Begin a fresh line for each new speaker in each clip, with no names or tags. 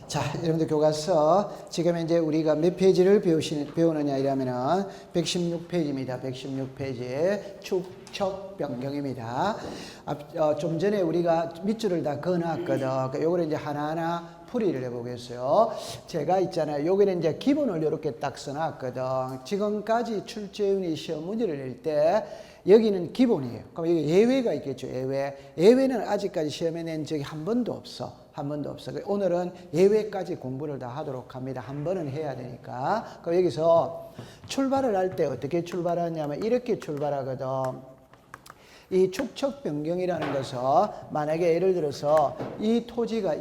자, 여러분들 교과서 지금 이제 우리가 몇 페이지를 배우느냐 이러면은 116페이지입니다. 116페이지 축척 변경입니다. 좀 전에 우리가 밑줄을 다 그어놨거든. 그러니까 요거를 이제 하나하나 풀이를 해보겠어요. 제가 있잖아요. 여기는 이제 기본을 이렇게 딱 써놨거든. 지금까지 출제운이 시험 문제를 낼 때 여기는 기본이에요. 그럼 여기 예외가 있겠죠. 예외는 아직까지 시험에 낸 적이 한 번도 없어. 한 번도 없어. 오늘은 예외까지 공부를 다 하도록 합니다. 한 번은 해야 되니까. 그럼 여기서 출발을 할 때 어떻게 출발하냐면 이렇게 출발하거든. 이 축척 변경이라는 것은 만약에 예를 들어서 이 토지가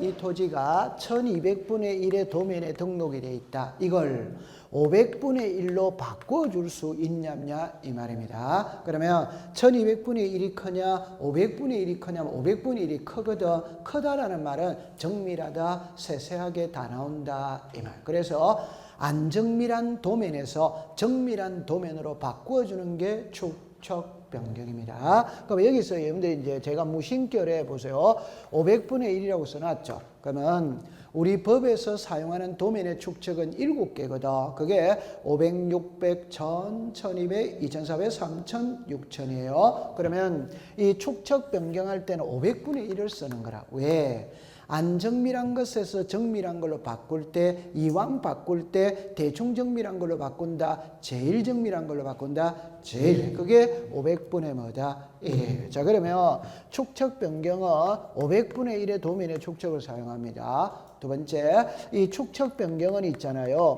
1200분의 1의 도면에 등록이 되어 있다. 이걸 500분의 1로 바꿔줄 수 있냐냐 이 말입니다. 그러면 1200분의 1이 크냐 500분의 1이 크냐면 500분의 1이 크거든. 크다라는 말은 정밀하다 세세하게 다 나온다 이 말. 그래서 안정밀한 도면에서 정밀한 도면으로 바꿔주는 게 축척 변경입니다. 그럼 여기서 여러분들 이제 제가 무심결에 보세요. 500분의 1이라고 써놨죠. 그러면 우리 법에서 사용하는 도면의 축척은 7개거든. 그게 500, 600, 1000, 1200, 2400, 3000, 6000이에요. 그러면 이 축척 변경할 때는 500분의 1을 쓰는 거라. 왜? 안정밀한 것에서 정밀한 걸로 바꿀 때, 이왕 바꿀 때 대충 정밀한 걸로 바꾼다, 제일 정밀한 걸로 바꾼다, 제일. 그게 500분의 뭐다? 1. 자, 그러면 축척 변경은 500분의 1의 도면의 축척을 사용합니다. 두 번째, 이 축척 변경은 있잖아요.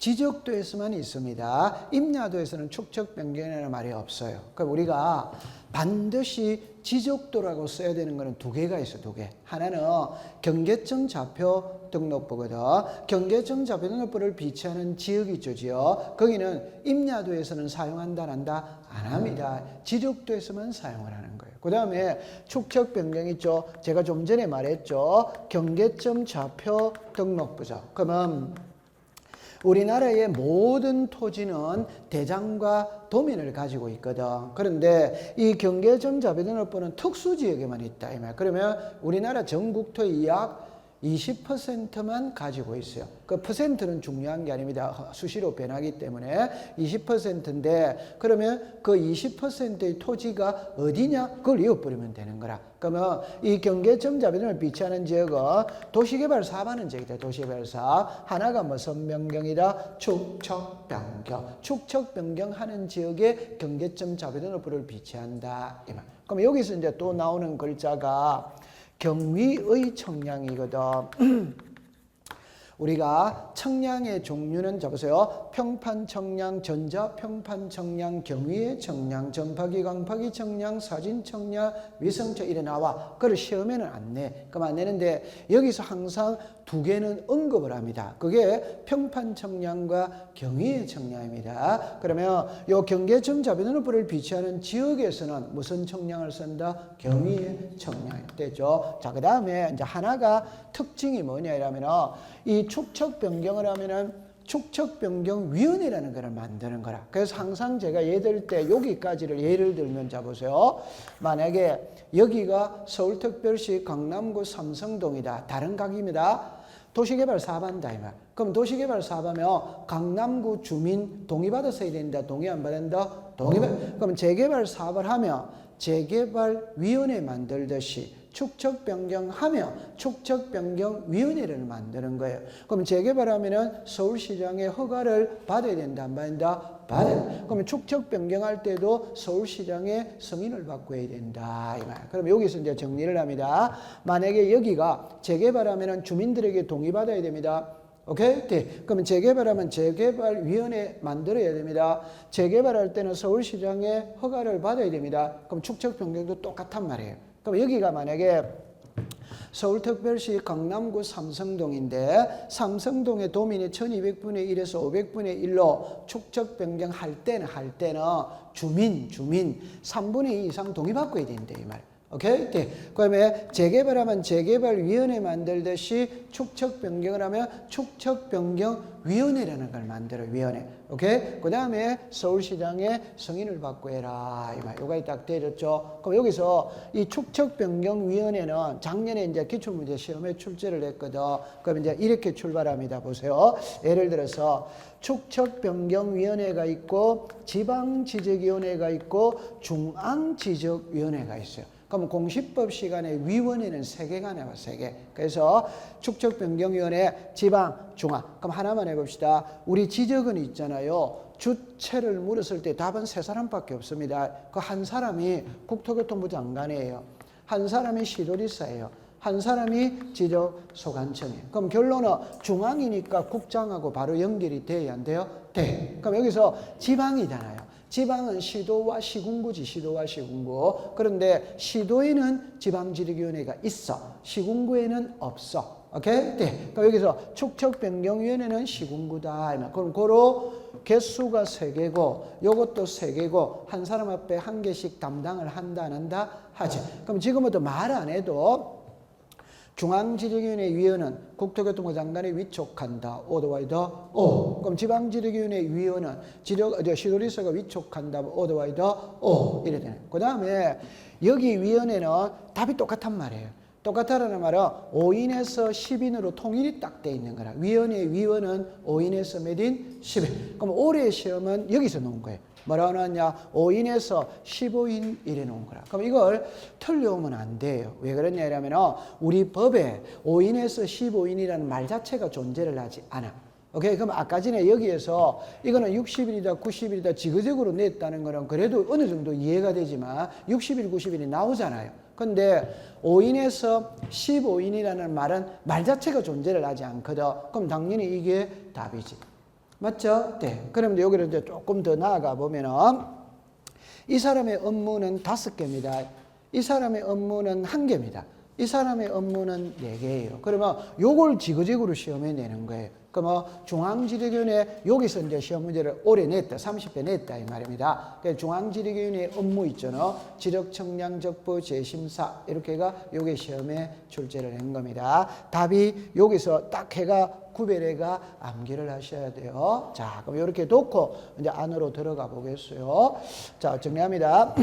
지적도에서만 있습니다. 임야도에서는 축척 변경이라는 말이 없어요. 그럼 우리가 반드시 지적도라고 써야 되는 거는 두 개가 있어, 두 개. 하나는 경계청 좌표 등록부거든. 경계청 좌표 등록부를 비치하는 지역이 있죠, 지역. 거기는 임야도에서는 사용한다, 안 한다? 안 합니다. 지적도에서만 사용을 하는 거예요. 그 다음에 축척 변경 있죠. 제가 좀 전에 말했죠. 경계청 좌표 등록부죠. 그러면 우리나라의 모든 토지는 대장과 도면을 가지고 있거든. 그런데 이 경계점 자비등록부는 특수지역에만 있다. 이 말. 그러면 우리나라 전국토의 약 20%만 가지고 있어요. 그 퍼센트는 중요한 게 아닙니다. 수시로 변하기 때문에 20%인데 그러면 그 20%의 토지가 어디냐? 그걸 이어버리면 되는 거라. 그러면 이 경계점 자비등을 비치하는 지역은 도시개발 사업하는 지역이다. 도시개발 사업. 하나가 무슨 변경이다? 축척 변경. 축척 변경하는 지역에 경계점 자비등록부를 비치한다. 이 말. 그럼 여기서 이제 또 나오는 글자가 경위의 청량이거든. 우리가 청량의 종류는 잡으세요. 평판 청량, 전자 평판 청량, 경위의 청량, 전파기, 광파기 청량, 사진 청량, 위성 청량 이래 나와. 그걸 시험에는 안 내. 그럼 안 내는데 여기서 항상 두 개는 언급을 합니다. 그게 평판 청량과 경위의 청량입니다. 그러면 요 경계점 자비등록부를 비치하는 지역에서는 무슨 청량을 쓴다? 경위의 청량이 되죠. 자, 그 다음에 이제 하나가 특징이 뭐냐 이러면은 이 축척 변경을 하면은 축척변경위원회라는 것을 만드는 거라. 그래서 항상 제가 예를 들 때 여기까지를 예를 들면 잡으세요. 만약에 여기가 서울특별시 강남구 삼성동이다. 다른 각입니다. 도시개발 사업한다 이 말. 그럼 도시개발 사업하면 강남구 주민 동의받았어야 된다. 동의 안 받는다? 동의받. 그럼 재개발 사업을 하면 재개발위원회 만들듯이 축척 변경하며 축척 변경위원회를 만드는 거예요. 그럼 재개발하면은 서울시장의 허가를 받아야 된다, 안 받는다? 받아요. 그러면 축척 변경할 때도 서울시장의 승인을 받고 해야 된다 이 말. 그럼 여기서 이제 정리를 합니다. 만약에 여기가 재개발하면은 주민들에게 동의받아야 됩니다. 오케이? 네. 그러면 재개발하면 재개발위원회 만들어야 됩니다. 재개발할 때는 서울시장의 허가를 받아야 됩니다. 그럼 축척 변경도 똑같단 말이에요. 그럼 여기가 만약에 서울특별시 강남구 삼성동인데 삼성동의 도민이 1200분의 1에서 500분의 1로 축척 변경할 때는 주민 3분의 2 이상 동의받고 해야 된다 이 말. 오케이? 네. 그다음에 재개발하면 재개발위원회 만들듯이 축척 변경을 하면 축척 변경위원회라는 걸 만들어요. 위원회. 오케이? 그다음에 서울시장의 승인을 받고 해라. 이 말. 요거에 딱 되었죠. 그럼 여기서 이 축척 변경위원회는 작년에 이제 기출문제 시험에 출제를 했거든. 그럼 이제 이렇게 출발합니다. 보세요. 예를 들어서 축척 변경위원회가 있고 지방지적위원회가 있고 중앙지적위원회가 있어요. 그럼 공시법 시간에 위원회는 3개가 나와, 3개. 그래서 축척변경위원회, 지방, 중앙. 그럼 하나만 해봅시다. 우리 지적은 있잖아요. 주체를 물었을 때 답은 3사람밖에 없습니다. 그 한 사람이 국토교통부 장관이에요. 한 사람이 시도지사예요. 한 사람이 지적소관청이에요. 그럼 결론은 중앙이니까 국장하고 바로 연결이 돼야 안 돼요? 돼. 그럼 여기서 지방이잖아요. 지방은 시도와 시군구지, 시도와 시군구. 그런데 시도에는 지방지력위원회가 있어. 시군구에는 없어. 오케이? 네. 그럼 여기서 축척변경위원회는 시군구다. 그럼 고로 개수가 3개고, 요것도 3개고, 한 사람 앞에 1개씩 담당을 한다, 안 한다? 하지. 그럼 지금부터 말 안 해도 중앙지력위원회 위원은 국토교통부 장관에 위촉한다. 오더와이더 오. 그럼 지방지력위원회 위원은 시도지사가 위촉한다. 오더와이더 오. 이래 되네. 그 다음에 여기 위원회는 답이 똑같단 말이에요. 똑같다라는 말은 5인에서 10인으로 통일이 딱 돼 있는 거라. 위원회 위원은 5인에서 몇 인? 10인. 그럼 올해 시험은 여기서 놓은 거예요. 뭐라고 나왔냐? 5인에서 15인 이래 놓은 거라. 그럼 이걸 틀려오면 안 돼요. 왜 그러냐 이러면 우리 법에 5인에서 15인이라는 말 자체가 존재를 하지 않아. 오케이? 그럼 아까 전에 여기에서 이거는 60일이다, 90일이다 지그재그로 냈다는 거는 그래도 어느 정도 이해가 되지만 60일, 90일이 나오잖아요. 근데 5인에서 15인이라는 말은 말 자체가 존재를 하지 않거든. 그럼 당연히 이게 답이지. 맞죠? 네. 그럼 여기를 이제 조금 더 나아가 보면은 이 사람의 업무는 5개입니다. 이 사람의 업무는 1개입니다. 이 사람의 업무는 4개예요. 그러면 요걸 지그재그로 시험에 내는 거예요. 그러면 중앙지력위원회 여기서 이제 시험 문제를 올해 냈다. 30회 냈다 이 말입니다. 중앙지력위원회 업무 있잖아. 지력청량적부 재심사 이렇게가 요게 시험에 출제를 한 겁니다. 답이 여기서 딱 해가 구별해가 암기를 하셔야 돼요. 자, 그럼 이렇게 놓고 이제 안으로 들어가 보겠어요. 자, 정리합니다.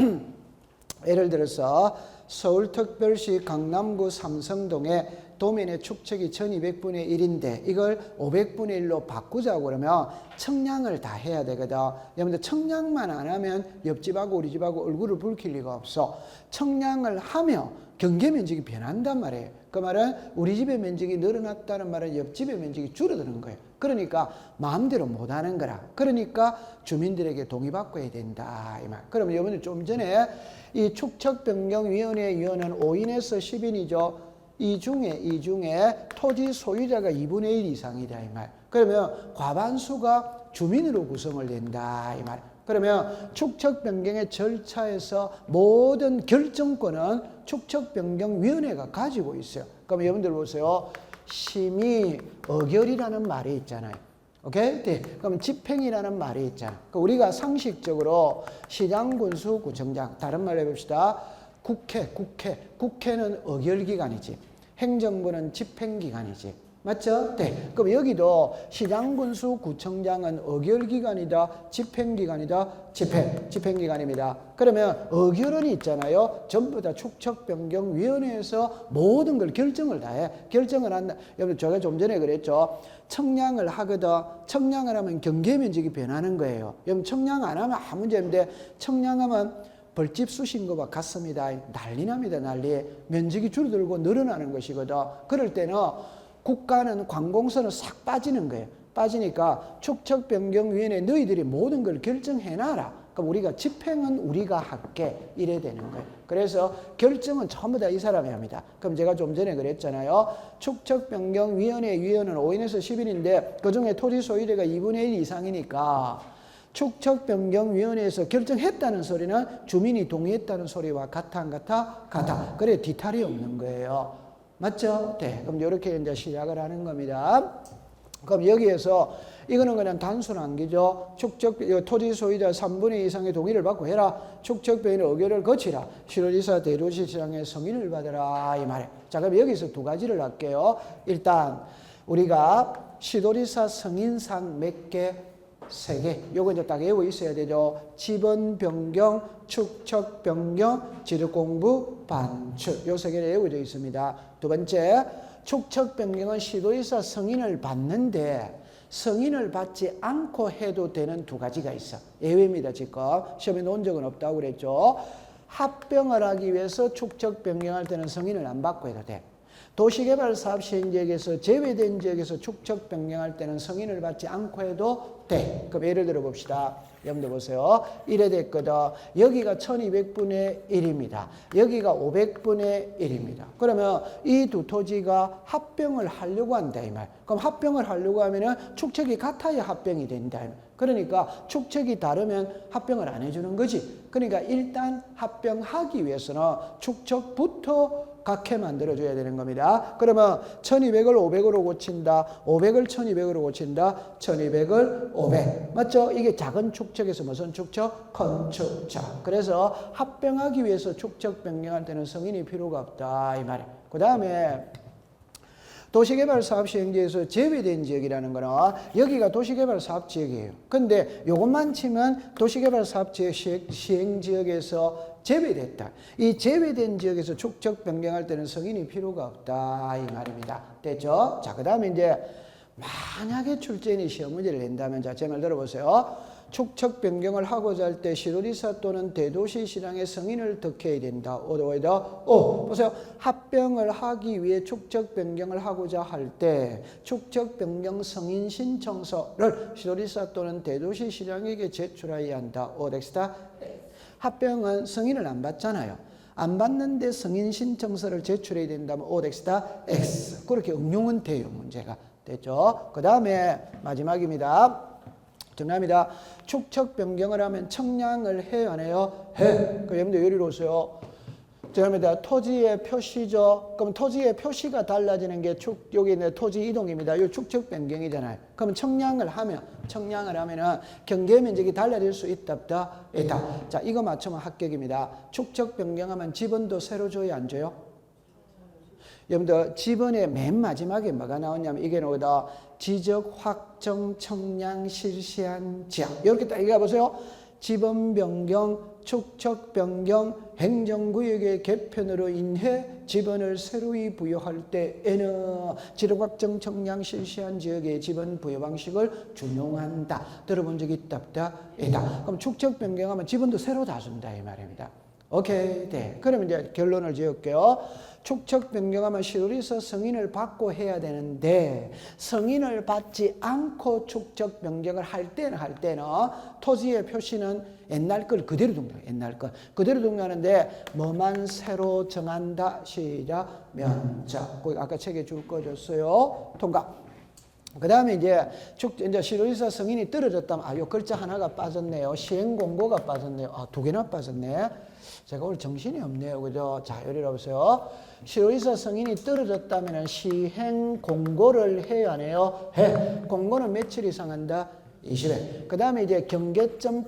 예를 들어서 서울특별시 강남구 삼성동에 도면의 축척이 1200분의 1인데 이걸 500분의 1로 바꾸자고 그러면 청량을 다 해야 되거든. 여러분들 청량만 안 하면 옆집하고 우리 집하고 얼굴을 붉힐 리가 없어. 청량을 하며 경계 면적이 변한단 말이에요. 그 말은 우리 집의 면적이 늘어났다는 말은 옆집의 면적이 줄어드는 거예요. 그러니까 마음대로 못 하는 거라. 그러니까 주민들에게 동의받고 된다 이 말. 그러면 여러분들 좀 전에 이 축척변경위원회 위원은 5인에서 10인이죠. 이 중에 토지 소유자가 2분의 1 이상이다 이 말. 그러면 과반수가 주민으로 구성을 된다 이 말. 그러면 축척변경의 절차에서 모든 결정권은 축척변경위원회가 가지고 있어요. 그럼 여러분들 보세요. 심의, 의결이라는 말이 있잖아요. 오케이? 네. 그럼 집행이라는 말이 있잖아요. 그러니까 우리가 상식적으로 시장, 군수, 구청장, 다른 말로 해봅시다. 국회는 의결기관이지. 행정부는 집행기관이지. 맞죠? 네. 그럼 여기도 시장, 군수, 구청장은 의결기관이다, 집행기관이다, 집행기관입니다. 그러면 의결은 있잖아요. 전부 다 축척변경위원회에서 모든 걸 결정을 다 해. 결정을 한다. 여러분, 제가 좀 전에 그랬죠. 청량을 하거든. 청량을 하면 경계면적이 변하는 거예요. 여러분, 청량 안 하면 아무 문제 없는데, 청량하면 벌집 쑤신 것과 같습니다. 난리 납니다, 난리. 면적이 줄어들고 늘어나는 것이거든. 그럴 때는 국가는 관공서는 싹 빠지는 거예요. 빠지니까 축척변경위원회 너희들이 모든 걸 결정해놔라. 그럼 우리가 집행은 우리가 할게. 이래 되는 거예요. 그래서 결정은 전부 다 이 사람이 합니다. 그럼 제가 좀 전에 그랬잖아요. 축척변경위원회 위원은 5인에서 10인인데 그중에 토지 소유자가 2분의 1 이상이니까 축척변경위원회에서 결정했다는 소리는 주민이 동의했다는 소리와 같아 안 같아? 같아. 그래 뒤탈이 없는 거예요. 맞죠? 네. 그럼 이렇게 이제 시작을 하는 겁니다. 그럼 여기에서 이거는 그냥 단순한 기죠. 축적 토지 소유자 3분의 2 이상의 동의를 받고 해라. 축적변의 의결을 거치라. 시도지사 대도시시장의 승인을 받으라 이 말이에요. 자, 그럼 여기서 두 가지를 할게요. 일단 우리가 시도지사 승인상 몇 개? 3개. 요거 이제 딱 외워 있어야 되죠. 지번 변경, 축척 변경, 지적 공부, 반출. 요 3개를 외워져 있습니다. 두 번째, 축척 변경은 시도지사 승인을 받는데 승인을 받지 않고 해도 되는 두 가지가 있어. 예외입니다. 지금 시험에 놓은 적은 없다고 그랬죠. 합병을 하기 위해서 축척 변경할 때는 승인을 안 받고 해도 돼. 도시개발사업 시행지역에서 제외된 지역에서 축척 변경할 때는 승인을 받지 않고 해도 돼. 그럼 예를 들어 봅시다. 여러분들 보세요. 이래 됐거든. 여기가 1200분의 1입니다. 여기가 500분의 1입니다. 그러면 이 두 토지가 합병을 하려고 한다 이 말. 그럼 합병을 하려고 하면은 축척이 같아야 합병이 된다. 그러니까 축척이 다르면 합병을 안 해주는 거지. 그러니까 일단 합병하기 위해서는 축척부터 같게 만들어줘야 되는 겁니다. 그러면 1200을 500으로 고친다. 500을 1200으로 고친다. 1200을 500. 맞죠? 이게 작은 축척에서 무슨 축척? 큰 축척. 그래서 합병하기 위해서 축척 변경할 때는 승인이 필요가 없다. 이 말이에요. 그 다음에 도시개발 사업 시행지에서 제외된 지역이라는 거는 여기가 도시개발 사업 지역이에요. 근데 요것만 치면 도시개발 사업 지역 시행지역에서 제외됐다. 이 제외된 지역에서 축척 변경할 때는 승인이 필요가 없다. 이 말입니다. 됐죠? 자, 그 다음에 이제 만약에 출제인이 시험 문제를 낸다면 자, 제 말 들어보세요. 축척 변경을 하고자 할 때 시도지사 또는 대도시시장의 승인을 득해야 된다. 보세요. 합병을 하기 위해 축척 변경을 하고자 할 때 축척 변경 승인 신청서를 시도지사 또는 대도시시장에게 제출해야 한다. 넥스트. 합병은 승인을 안 받잖아요. 안 받는데 승인 신청서를 제출해야 된다면 넥스트. X. 그렇게 응용은 돼요. 문제가. 됐죠? 그 다음에 마지막입니다. 정답입니다. 축척 변경을 하면 청량을 해요, 안 해요? 해. 그럼 여러분들 예를 들어서요. 정답입니다. 토지의 표시죠. 그럼 토지의 표시가 달라지는 게 여기 있는 토지 이동입니다. 이 축척 변경이잖아요. 그러면 청량을 하면은 경계 면적이 달라질 수 있다, 없다? 있다. 자, 이거 맞추면 합격입니다. 축척 변경하면 지번도 새로 줘야 안 줘요? 여러분들 지번의 맨 마지막에 뭐가 나오냐면 이게 나오다. 지적 확정 청량 실시한 지역. 이렇게 딱 얘기해 보세요. 지번 변경, 축척 변경, 행정구역의 개편으로 인해 지번을 새로이 부여할 때에는 지적 확정 청량 실시한 지역의 지번 부여 방식을 준용한다. 들어본 적 있다, 없다? 있다. 그럼 축척 변경하면 지번도 새로 다 준다 이 말입니다. 오케이, 네. 그럼 이제 결론을 지을게요. 축척 변경하면 시도지사 승인을 받고 해야 되는데 승인을 받지 않고 축척 변경을 할 때는 토지의 표시는 옛날 걸 그대로 둔다. 옛날 걸 그대로 둔다는데 뭐만 새로 정한다. 시작. 면적. 거기 아까 책에 줄 거 줬어요. 통과. 그 다음에 이제 시도지사 승인이 떨어졌다면 요 글자 하나가 빠졌네요. 시행 공고가 빠졌네요. 2개나 빠졌네. 제가 오늘 정신이 없네요. 그죠? 자, 여기 보세요. 시도지사 승인이 떨어졌다면 시행 공고를 해야 안 해요? 해. 공고는 며칠 이상 한다? 20일. 그 다음에 이제 경계점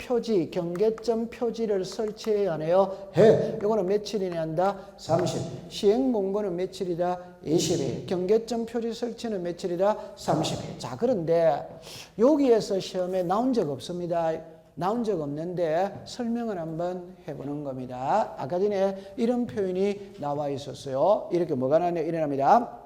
표지를 설치해야 안 해요? 해. 이거는 며칠이나 한다? 30. 시행 공고는 며칠이다? 20일. 경계점 표지 설치는 며칠이다? 30일. 자, 그런데 여기에서 시험에 나온 적 없습니다. 나온 적 없는데 설명을 한번 해보는 겁니다. 아까 전에 이런 표현이 나와 있었어요. 이렇게 뭐가 일어납니다.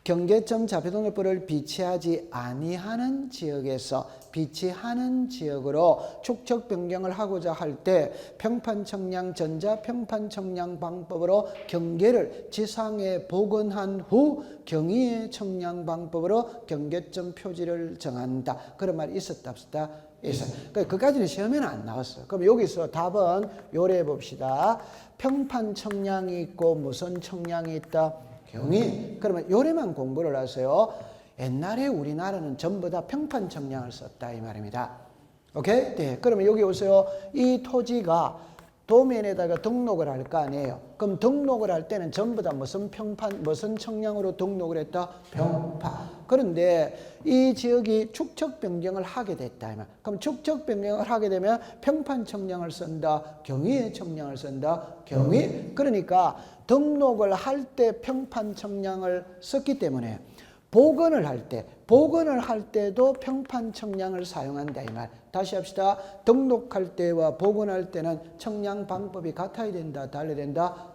경계점 자폐동물벌을 비치하지 아니하는 지역에서 비치하는 지역으로 축척 변경을 하고자 할 때 평판 청량 전자 평판 청량 방법으로 경계를 지상에 복원한 후 경위의 청량 방법으로 경계점 표지를 정한다. 그런 말이 있었다 없었다? 있어요. 그까지는 시험에는 안 나왔어요. 그럼 여기서 답은 요래 봅시다. 평판 청량이 있고 무슨 청량이 있다? 경위. 그러면 요래만 공부를 하세요. 옛날에 우리나라는 전부 다 평판 청량을 썼다 이 말입니다. 오케이? 네. 그러면 여기 오세요. 이 토지가 도면에다가 등록을 할 거 아니에요. 그럼 등록을 할 때는 전부 다 무슨 평판, 무슨 청량으로 등록을 했다? 평판. 그런데 이 지역이 축척 변경을 하게 됐다. 그럼 축척 변경을 하게 되면 평판 청량을 쓴다? 경위의 청량을 쓴다? 경위. 그러니까 등록을 할 때 평판 청량을 썼기 때문에 복원을 할 때도 평판 청량을 사용한다 이 말. 다시 합시다. 등록할 때와 복원할 때는 청량 방법이 같아야 된다, 달라야 된다?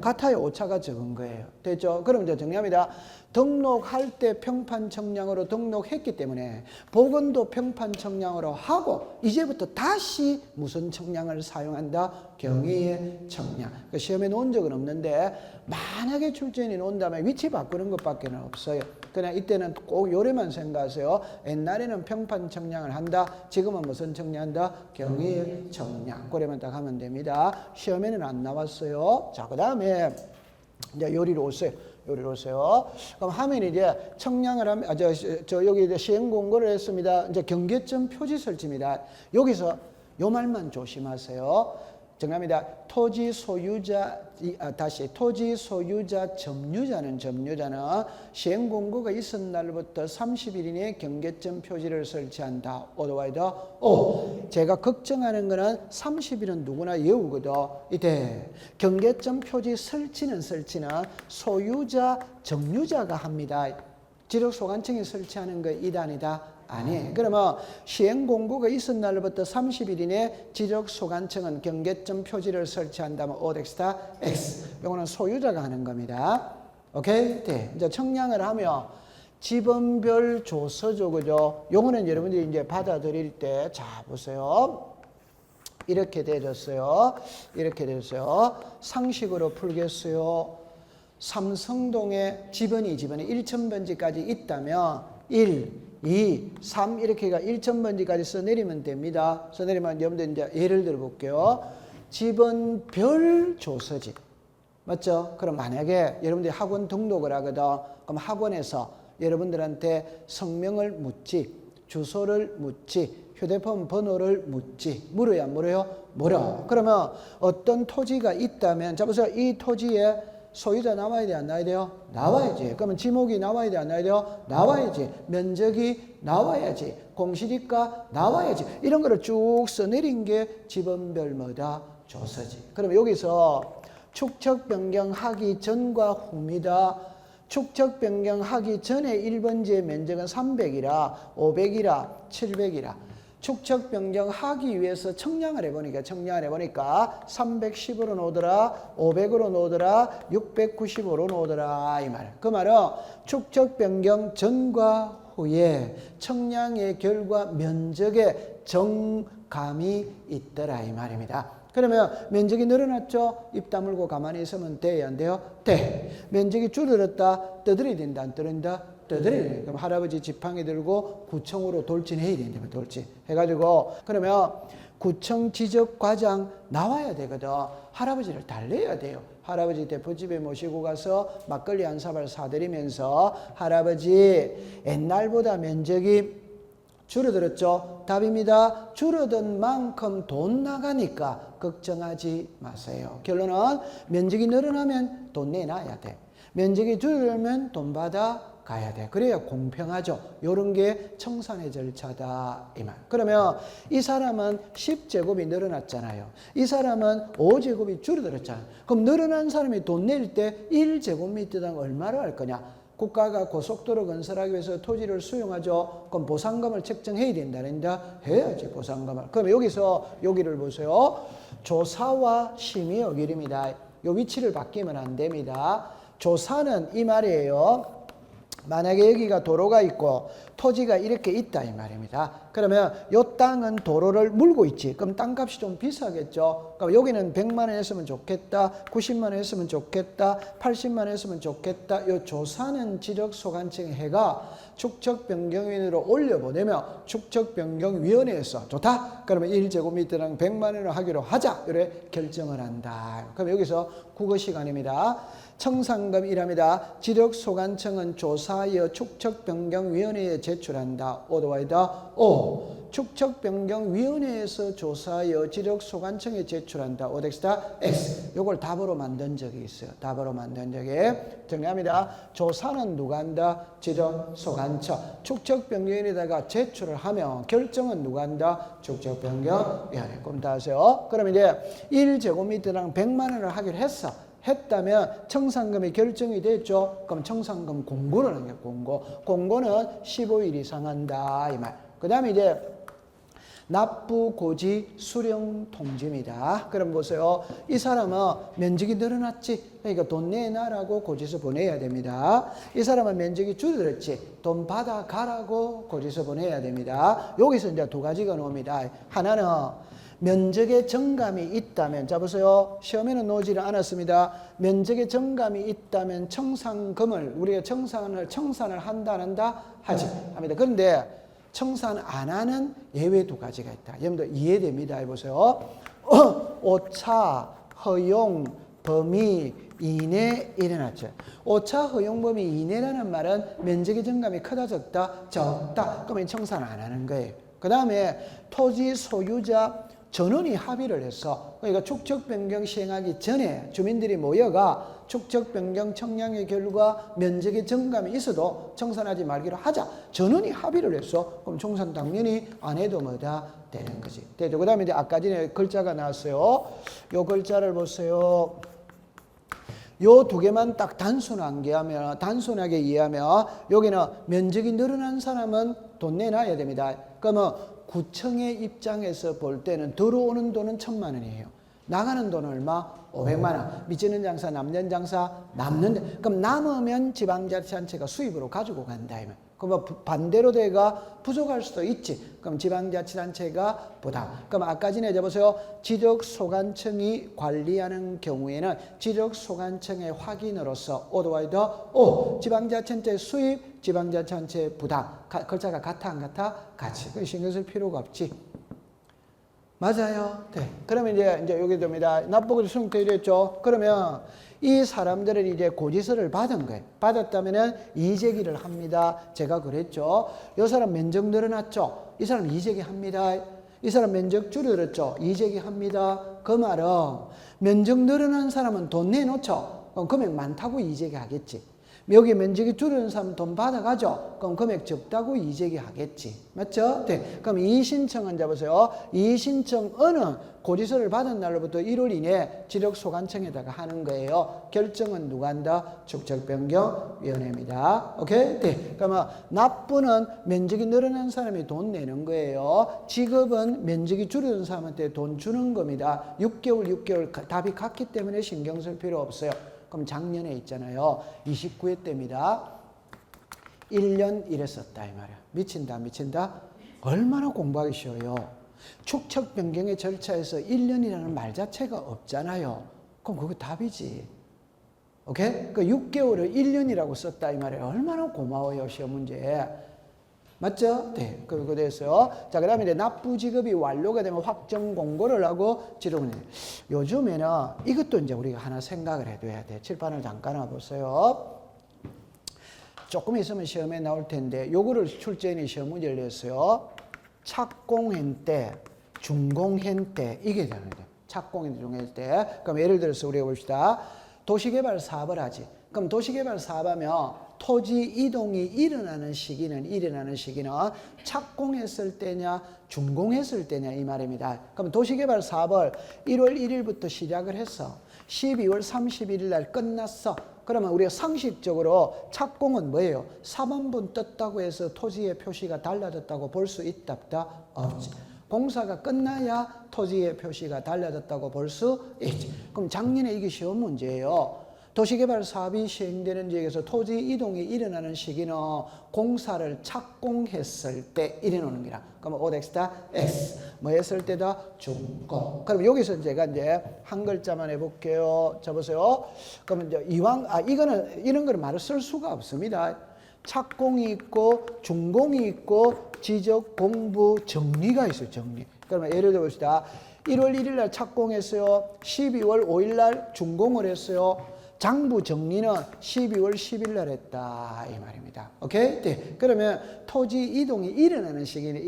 같아야 오차가 적은 거예요. 됐죠? 그럼 이제 정리합니다. 등록할 때 평판 청량으로 등록했기 때문에 복원도 평판 청량으로 하고 이제부터 다시 무슨 청량을 사용한다? 경위의 청량. 그러니까 시험에 놓은 적은 없는데 만약에 출제인이 놓은다면 위치 바꾸는 것밖에 없어요. 그냥 이때는 꼭 요래만 생각하세요. 옛날에는 평판 청량을 한다. 지금은 무슨 청량한다? 경위의 청량. 그래만 딱 하면 됩니다. 시험에는 안 나왔어요. 자, 그 다음에 이제 요리로 오세요. 그럼 하면 이제 청량을 하면, 여기 이제 시행 공고를 했습니다. 이제 경계점 표지 설치입니다. 여기서 요 말만 조심하세요. 정답입니다. 토지 소유자, 토지 소유자 점유자는 시행 공고가 있은 날부터 30일 이내에 경계점 표지를 설치한다. 오더와이더 오. 제가 걱정하는 거는 30일은 누구나 외우거든. 이때 경계점 표지 설치는 소유자, 점유자가 합니다. 지력소관청이 설치하는 거 이다 아니다? 아니. 그러면 시행공고가 있은 날부터 30일 이내 지적소관청은 경계점 표지를 설치한다면 오덱스타 X. 이거는 소유자가 하는 겁니다. 오케이? 네. 이제 청량을 하면 지번별 조서죠. 그죠? 요거는 여러분들이 이제 받아들일 때, 자, 보세요. 이렇게 되졌어요. 상식으로 풀겠어요. 삼성동에 지번이 1000번지까지 있다면 1, 2, 3 이렇게가 1000번지까지 써내리면 됩니다. 써내리면 여러분들 이제 예를 들어 볼게요. 지번별 조서지. 맞죠? 그럼 만약에 여러분들이 학원 등록을 하거든. 그럼 학원에서 여러분들한테 성명을 묻지, 주소를 묻지, 휴대폰 번호를 묻지. 물어야 안 물어요? 물어. 그러면 어떤 토지가 있다면, 자 보세요. 이 토지에 소유자 나와야 돼, 안 나와야 돼요? 나와야지. 그러면 지목이 나와야 돼, 안 나와야 돼요? 나와야지. 면적이 나와야지. 공시지가 나와야지. 이런 거를 쭉 써내린 게 지번별 뭐다? 조서지. 그럼 여기서 축척 변경하기 전과 후입니다. 축척 변경하기 전에 1번지의 면적은 300이라, 500이라, 700이라. 축척 변경하기 위해서 청량을 해보니까 310으로 놓으더라, 500으로 놓으더라, 695로 놓으더라 이 말. 그 말은 축척 변경 전과 후에 청량의 결과 면적에 정감이 있더라 이 말입니다. 그러면 면적이 늘어났죠? 입 다물고 가만히 있으면 돼요, 안 돼요? 돼. 면적이 줄어들었다, 떠들어야 된다, 안 떠든다? 떠들어야. 그럼 할아버지 지팡이 들고 구청으로 돌진해야 된다, 돌진. 해가지고, 그러면 구청 지적과장 나와야 되거든. 할아버지를 달래야 돼요. 할아버지 대포집에 모시고 가서 막걸리 한 사발 사드리면서 할아버지 옛날보다 면적이 줄어들었죠? 답입니다. 줄어든 만큼 돈 나가니까 걱정하지 마세요. 결론은 면적이 늘어나면 돈 내놔야 돼. 면적이 줄으면 돈 받아 가야 돼. 그래야 공평하죠. 요런 게 청산의 절차다 이 말. 그러면 이 사람은 10제곱이 늘어났잖아요. 이 사람은 5제곱이 줄어들었잖아요. 그럼 늘어난 사람이 돈 낼 때 1제곱미터당 얼마를 할 거냐? 국가가 고속도로 건설하기 위해서 토지를 수용하죠. 그럼 보상금을 책정해야 된다. 해야지 보상금을. 그럼 여기서 여기를 보세요. 조사와 심의의 길입니다. 요 위치를 바뀌면 안 됩니다. 조사는 이 말이에요. 만약에 여기가 도로가 있고 토지가 이렇게 있다 이 말입니다. 그러면 이 땅은 도로를 물고 있지. 그럼 땅값이 좀 비싸겠죠. 그럼 여기는 100만 원 했으면 좋겠다. 90만 원 했으면 좋겠다. 80만 원 했으면 좋겠다. 이 조사는 지적소관청이 해가 축척변경위원회로 올려보내면 축척변경위원회에서 좋다. 그러면 1제곱미터당 100만 원을 하기로 하자. 이래 결정을 한다. 그럼 여기서 국어 시간입니다. 청산금이랍니다. 지력소관청은 조사하여 축척변경위원회에 제출한다. 오도와이다. 오. 축척변경위원회에서 조사하여 지력소관청에 제출한다. 오덱스다. X. 요걸 답으로 만든 적이 있어요. 답으로 만든 적이. 정리합니다. 조사는 누가 한다? 지력소관청. 축척변경위원회에다가 제출을 하면 결정은 누가 한다? 축척변경위원회. 그럼 다 하세요. 그럼 이제 1제곱미터당 100만 원을 하기로 했다면 청산금이 결정이 됐죠. 그럼 청산금 공고를 하는 거예요. 공고는 15일 이상 한다 이 말. 그 다음에 이제 납부 고지 수령 통지입니다. 그럼 보세요. 이 사람은 면적이 늘어났지. 그러니까 돈 내놔라고 고지서 보내야 됩니다. 이 사람은 면적이 줄어들었지. 돈 받아가라고 고지서 보내야 됩니다. 여기서 이제 두 가지가 나옵니다. 하나는 면적의 정감이 있다면, 자 보세요. 시험에는 나오지를 않았습니다. 면적의 정감이 있다면 청산금을 우리가 청산을 한다 안 한다 하지 합니다. 그런데 청산 안 하는 예외 두 가지가 있다. 여러분들 이해됩니다. 해보세요. 오차, 허용, 범위, 이내 일어났죠. 오차, 허용, 범위, 이내라는 말은 면적의 정감이 크다 적다? 적다. 그러면 청산 안 하는 거예요. 그 다음에 토지 소유자 전원이 합의를 해서, 그러니까 축척변경 시행하기 전에 주민들이 모여가 축척변경 청량의 결과 면적의 정감이 있어도 청산하지 말기로 하자. 전원이 합의를 했어. 그럼 청산 당연히 안 해도 뭐다 되는 거지. 되죠. 그 다음에 이제 아까 전에 글자가 나왔어요. 요 글자를 보세요. 요 두 개만 딱 단순하게 이해하면 여기는 면적이 늘어난 사람은 돈 내놔야 됩니다. 그러면 구청의 입장에서 볼 때는 들어오는 돈은 1,000만 원이에요. 나가는 돈은 얼마? 500만 원. 미치는 장사, 남는 장사, 그럼 남으면 지방자치단체가 수입으로 가지고 간다. 그럼 반대로 돼가 부족할 수도 있지. 그럼 지방자치단체가 부담. 그럼 아까 전에 보세요. 지적소관청이 관리하는 경우에는 지적소관청의 확인으로서 오도와이더 오 지방자치단체 수입, 지방자치단체 부담. 글자가 같아 안 같아? 같이. 신경 쓸 필요가 없지. 맞아요. 네. 그러면 이제 여기 됩니다. 납부고지 수령돼 이랬죠. 그러면 이 사람들은 이제 고지서를 받은 거예요. 받았다면은 이의제기를 합니다. 제가 그랬죠. 이 사람 면적 늘어났죠. 이 사람 이의제기 합니다. 이 사람 면적 줄어들었죠. 이의제기 합니다. 그 말은 면적 늘어난 사람은 돈 내놓죠. 그럼 금액 많다고 이의제기 하겠지. 여기 면적이 줄어든 사람 돈 받아가죠. 그럼 금액 적다고 이의제기 하겠지. 맞죠? 네. 그럼 이의신청은 잡으세요. 이의신청은 고지서를 받은 날로부터 1월 이내에 지력소관청에다가 하는 거예요. 결정은 누가 한다? 축척변경위원회입니다. 오케이? 네. 그러면 납부는 면적이 늘어난 사람이 돈 내는 거예요. 지급은 면적이 줄어든 사람한테 돈 주는 겁니다. 6개월 답이 같기 때문에 신경 쓸 필요 없어요. 그럼 작년에 있잖아요. 29회 때입니다. 1년 일했었다 이 말이야. 미친다. 얼마나 공부하기 쉬워요. 축척 변경의 절차에서 1년이라는 말 자체가 없잖아요. 그럼 그거 답이지. 오케이? 그 6개월을 1년이라고 썼다 이 말이에요. 얼마나 고마워요, 시험 문제. 맞죠? 네. 그거 됐어요. 자, 그 다음에 이제 납부 지급이 완료가 되면 확정 공고를 하고 지르고. 요즘에는 이것도 이제 우리가 하나 생각을 해둬야 돼. 칠판을 잠깐 와보세요. 조금 있으면 시험에 나올 텐데, 요거를 출제인이 시험 문제를 냈어요. 착공행 때, 준공행 때, 이게 되는데. 착공행 때, 중공행 때. 그럼 예를 들어서 우리가 봅시다. 도시개발 사업을 하지. 그럼 도시개발 사업하면 토지 이동이 일어나는 시기는 착공했을 때냐 준공했을 때냐 이 말입니다. 그럼 도시개발 사업을 1월 1일부터 시작을 했어. 12월 31일 날 끝났어. 그러면 우리가 상식적으로 착공은 뭐예요? 4번분 떴다고 해서 토지의 표시가 달라졌다고 볼 수 있다 없다? 없지. 공사가 끝나야 토지의 표시가 달라졌다고 볼 수 있지. 그럼 작년에 이게 시험 문제예요. 도시개발 사업이 시행되는 지역에서 토지 이동이 일어나는 시기는 공사를 착공했을 때 일어나는 거라. 그러면 오덱스다 X. 뭐 했을 때다? 준공. 그럼 여기서 제가 이제 한 글자만 해볼게요. 자 보세요. 그러면 이제 이런 거는 말을 쓸 수가 없습니다. 착공이 있고 준공이 있고 지적 공부 정리가 있어요. 정리. 그러면 예를 들어 봅시다. 1월 1일 날 착공했어요. 12월 5일 날 준공을 했어요. 장부 정리는 12월 10일 날 했다 이 말입니다. 오케이? 네. 그러면 토지 이동이 일어나는 시기는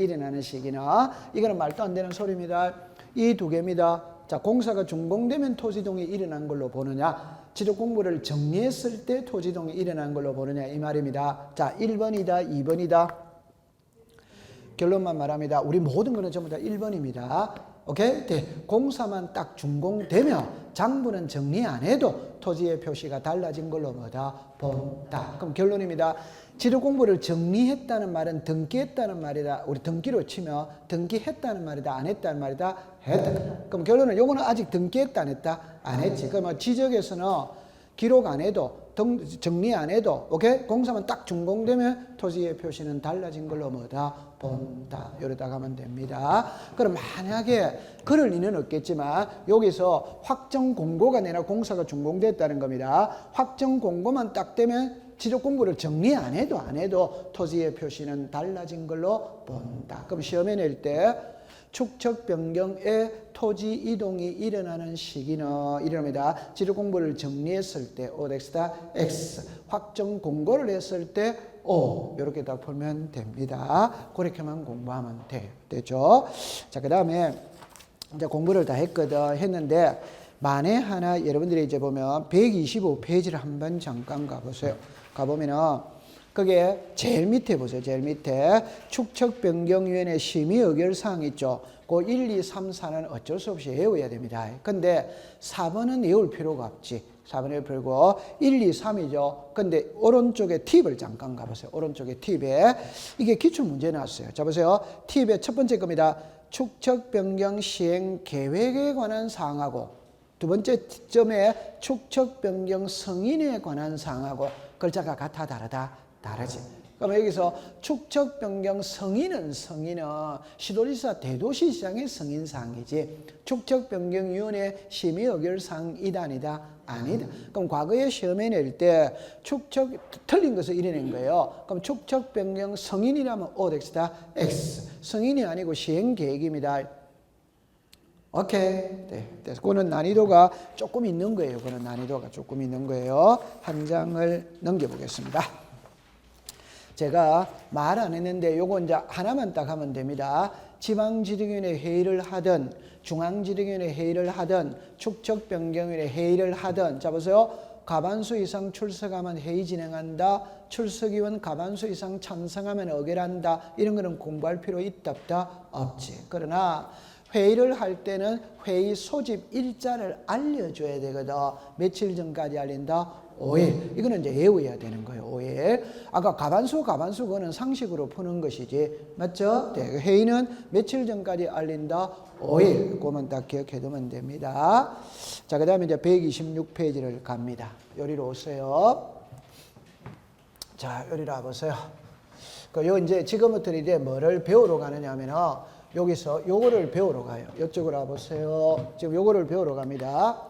이거는 말도 안 되는 소리입니다. 이 두 개입니다. 자, 공사가 준공되면 토지 이동이 일어난 걸로 보느냐, 지적 공부를 정리했을 때 토지 이동이 일어난 걸로 보느냐 이 말입니다. 자, 1번이다, 2번이다. 결론만 말합니다. 우리 모든 거는 전부 다 1번입니다. 오케이? 네. 공사만 딱 준공되면 장부는 정리 안 해도 토지의 표시가 달라진 걸로 뭐다? 본다. 그럼 결론입니다. 지도 공부를 정리했다는 말은 등기했다는 말이다. 우리 등기로 치면 등기했다는 말이다. 안 했다는 말이다. 했다. 그럼 결론은 요거는 아직 등기했다 안 했다? 안 했지. 그러면 지적에서는 기록 안 해도 정리 안 해도 오케이? 공사만 딱 준공되면 토지의 표시는 달라진 걸로 뭐다? 본다. 이러다 가면 됩니다. 그럼 만약에 그럴 리는 없겠지만 여기서 확정 공고가 아니라 공사가 준공됐다는 겁니다. 확정 공고만 딱 되면 지적 공부를 정리 안 해도 토지의 표시는 달라진 걸로 본다. 그럼 시험에 낼 때 축척 변경에 토지 이동이 일어나는 시기는 이럽니다. 지적 공부를 정리했을 때 OX다 X, 확정 공고를 했을 때 O, 이렇게 딱 풀면 됩니다. 그렇게만 공부하면 되죠. 자, 그 다음에 이제 공부를 다 했는데 만에 하나 여러분들이 이제 보면 125페이지를 한번 잠깐 가보세요. 가보면은 그게 제일 밑에 보세요. 제일 밑에 축척변경위원회 심의 의결사항 있죠. 그 1, 2, 3, 4는 어쩔 수 없이 외워야 됩니다. 근데 4번은 외울 필요가 없지. 4번 외울 필요고 1, 2, 3이죠. 근데 오른쪽에 팁을 잠깐 가보세요. 오른쪽에 팁에 이게 기출문제 나왔어요. 자 보세요. 팁의 첫 번째 겁니다. 축척변경 시행 계획에 관한 사항하고 두 번째 점에 축척변경 승인에 관한 사항하고 글자가 같아 다르다? 다르지. 그럼 여기서 축척변경 승인은 시도지사 대도시시장의 승인사항이지 축척변경위원회 심의의결사항이다 아니다? 아니다. 그럼 과거에 시험에 낼 때 틀린 것을 이뤄낸 거예요. 그럼 축척변경 승인이라면 OX다 X. 승인이 아니고 시행계획입니다. 오케이. 네. 그거는 난이도가 조금 있는 거예요. 한 장을 넘겨보겠습니다. 제가 말 안 했는데 요거 이제 하나만 딱 하면 됩니다. 지방지정위원회 회의를 하든 중앙지정위원회 회의를 하든 축척변경위원회 회의를 하든 자 보세요. 과반수 이상 출석하면 회의 진행한다. 출석위원 과반수 이상 찬성하면 의결한다. 이런 거는 공부할 필요 있다 없다? 없지. 그러나 회의를 할 때는 회의 소집 일자를 알려줘야 되거든. 며칠 전까지 알린다? 5일. 이거는 이제 외워야 되는 거예요. 5일. 아까 가반수 그거는 상식으로 푸는 것이지. 맞죠? 네. 회의는 며칠 전까지 알린다? 5일. 그거만 딱 기억해두면 됩니다. 자, 그 다음에 이제 126페이지를 갑니다. 요리로 오세요. 자, 요리로 와보세요. 요 이제 지금부터 이제 뭐를 배우러 가느냐 하면은 여기서 요거를 배우러 가요. 이쪽으로 와보세요. 지금 요거를 배우러 갑니다.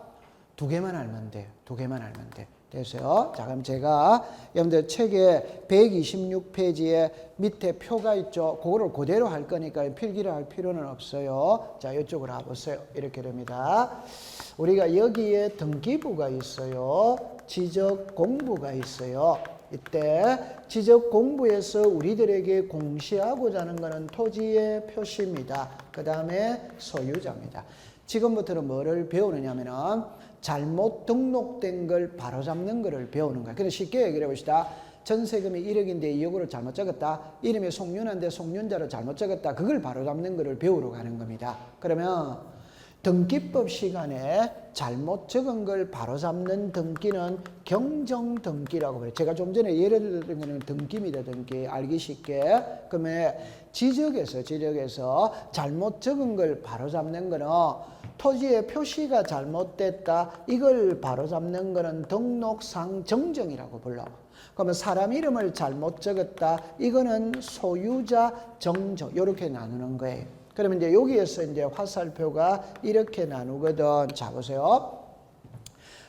두 개만 알면 돼요. 됐어요? 자, 그럼 제가 여러분들 책에 126페이지에 밑에 표가 있죠. 그거를 그대로 할 거니까 필기를 할 필요는 없어요. 자, 이쪽으로 와보세요. 이렇게 됩니다. 우리가 여기에 등기부가 있어요. 지적 공부가 있어요. 이때 지적 공부에서 우리들에게 공시하고자 하는 것은 토지의 표시입니다. 그 다음에 소유자입니다. 지금부터는 뭐를 배우느냐면은 잘못 등록된 걸 바로잡는 것을 배우는 거예요. 그래서 쉽게 얘기를 해봅시다. 전세금이 1억인데 2억으로 잘못 적었다. 이름이 송윤한데 송윤자로 잘못 적었다. 그걸 바로잡는 것을 배우러 가는 겁니다. 그러면 등기법 시간에 잘못 적은 걸 바로잡는 등기는 경정등기라고 그래요. 제가 좀 전에 예를 들은 거는 등기입니다. 등기. 알기 쉽게. 그러면 지적에서 잘못 적은 걸 바로잡는 거는 토지의 표시가 잘못됐다. 이걸 바로잡는 거는 등록상 정정이라고 불러. 그러면 사람 이름을 잘못 적었다. 이거는 소유자 정정. 이렇게 나누는 거예요. 그러면 이제 여기에서 이제 화살표가 이렇게 나누거든. 자, 보세요.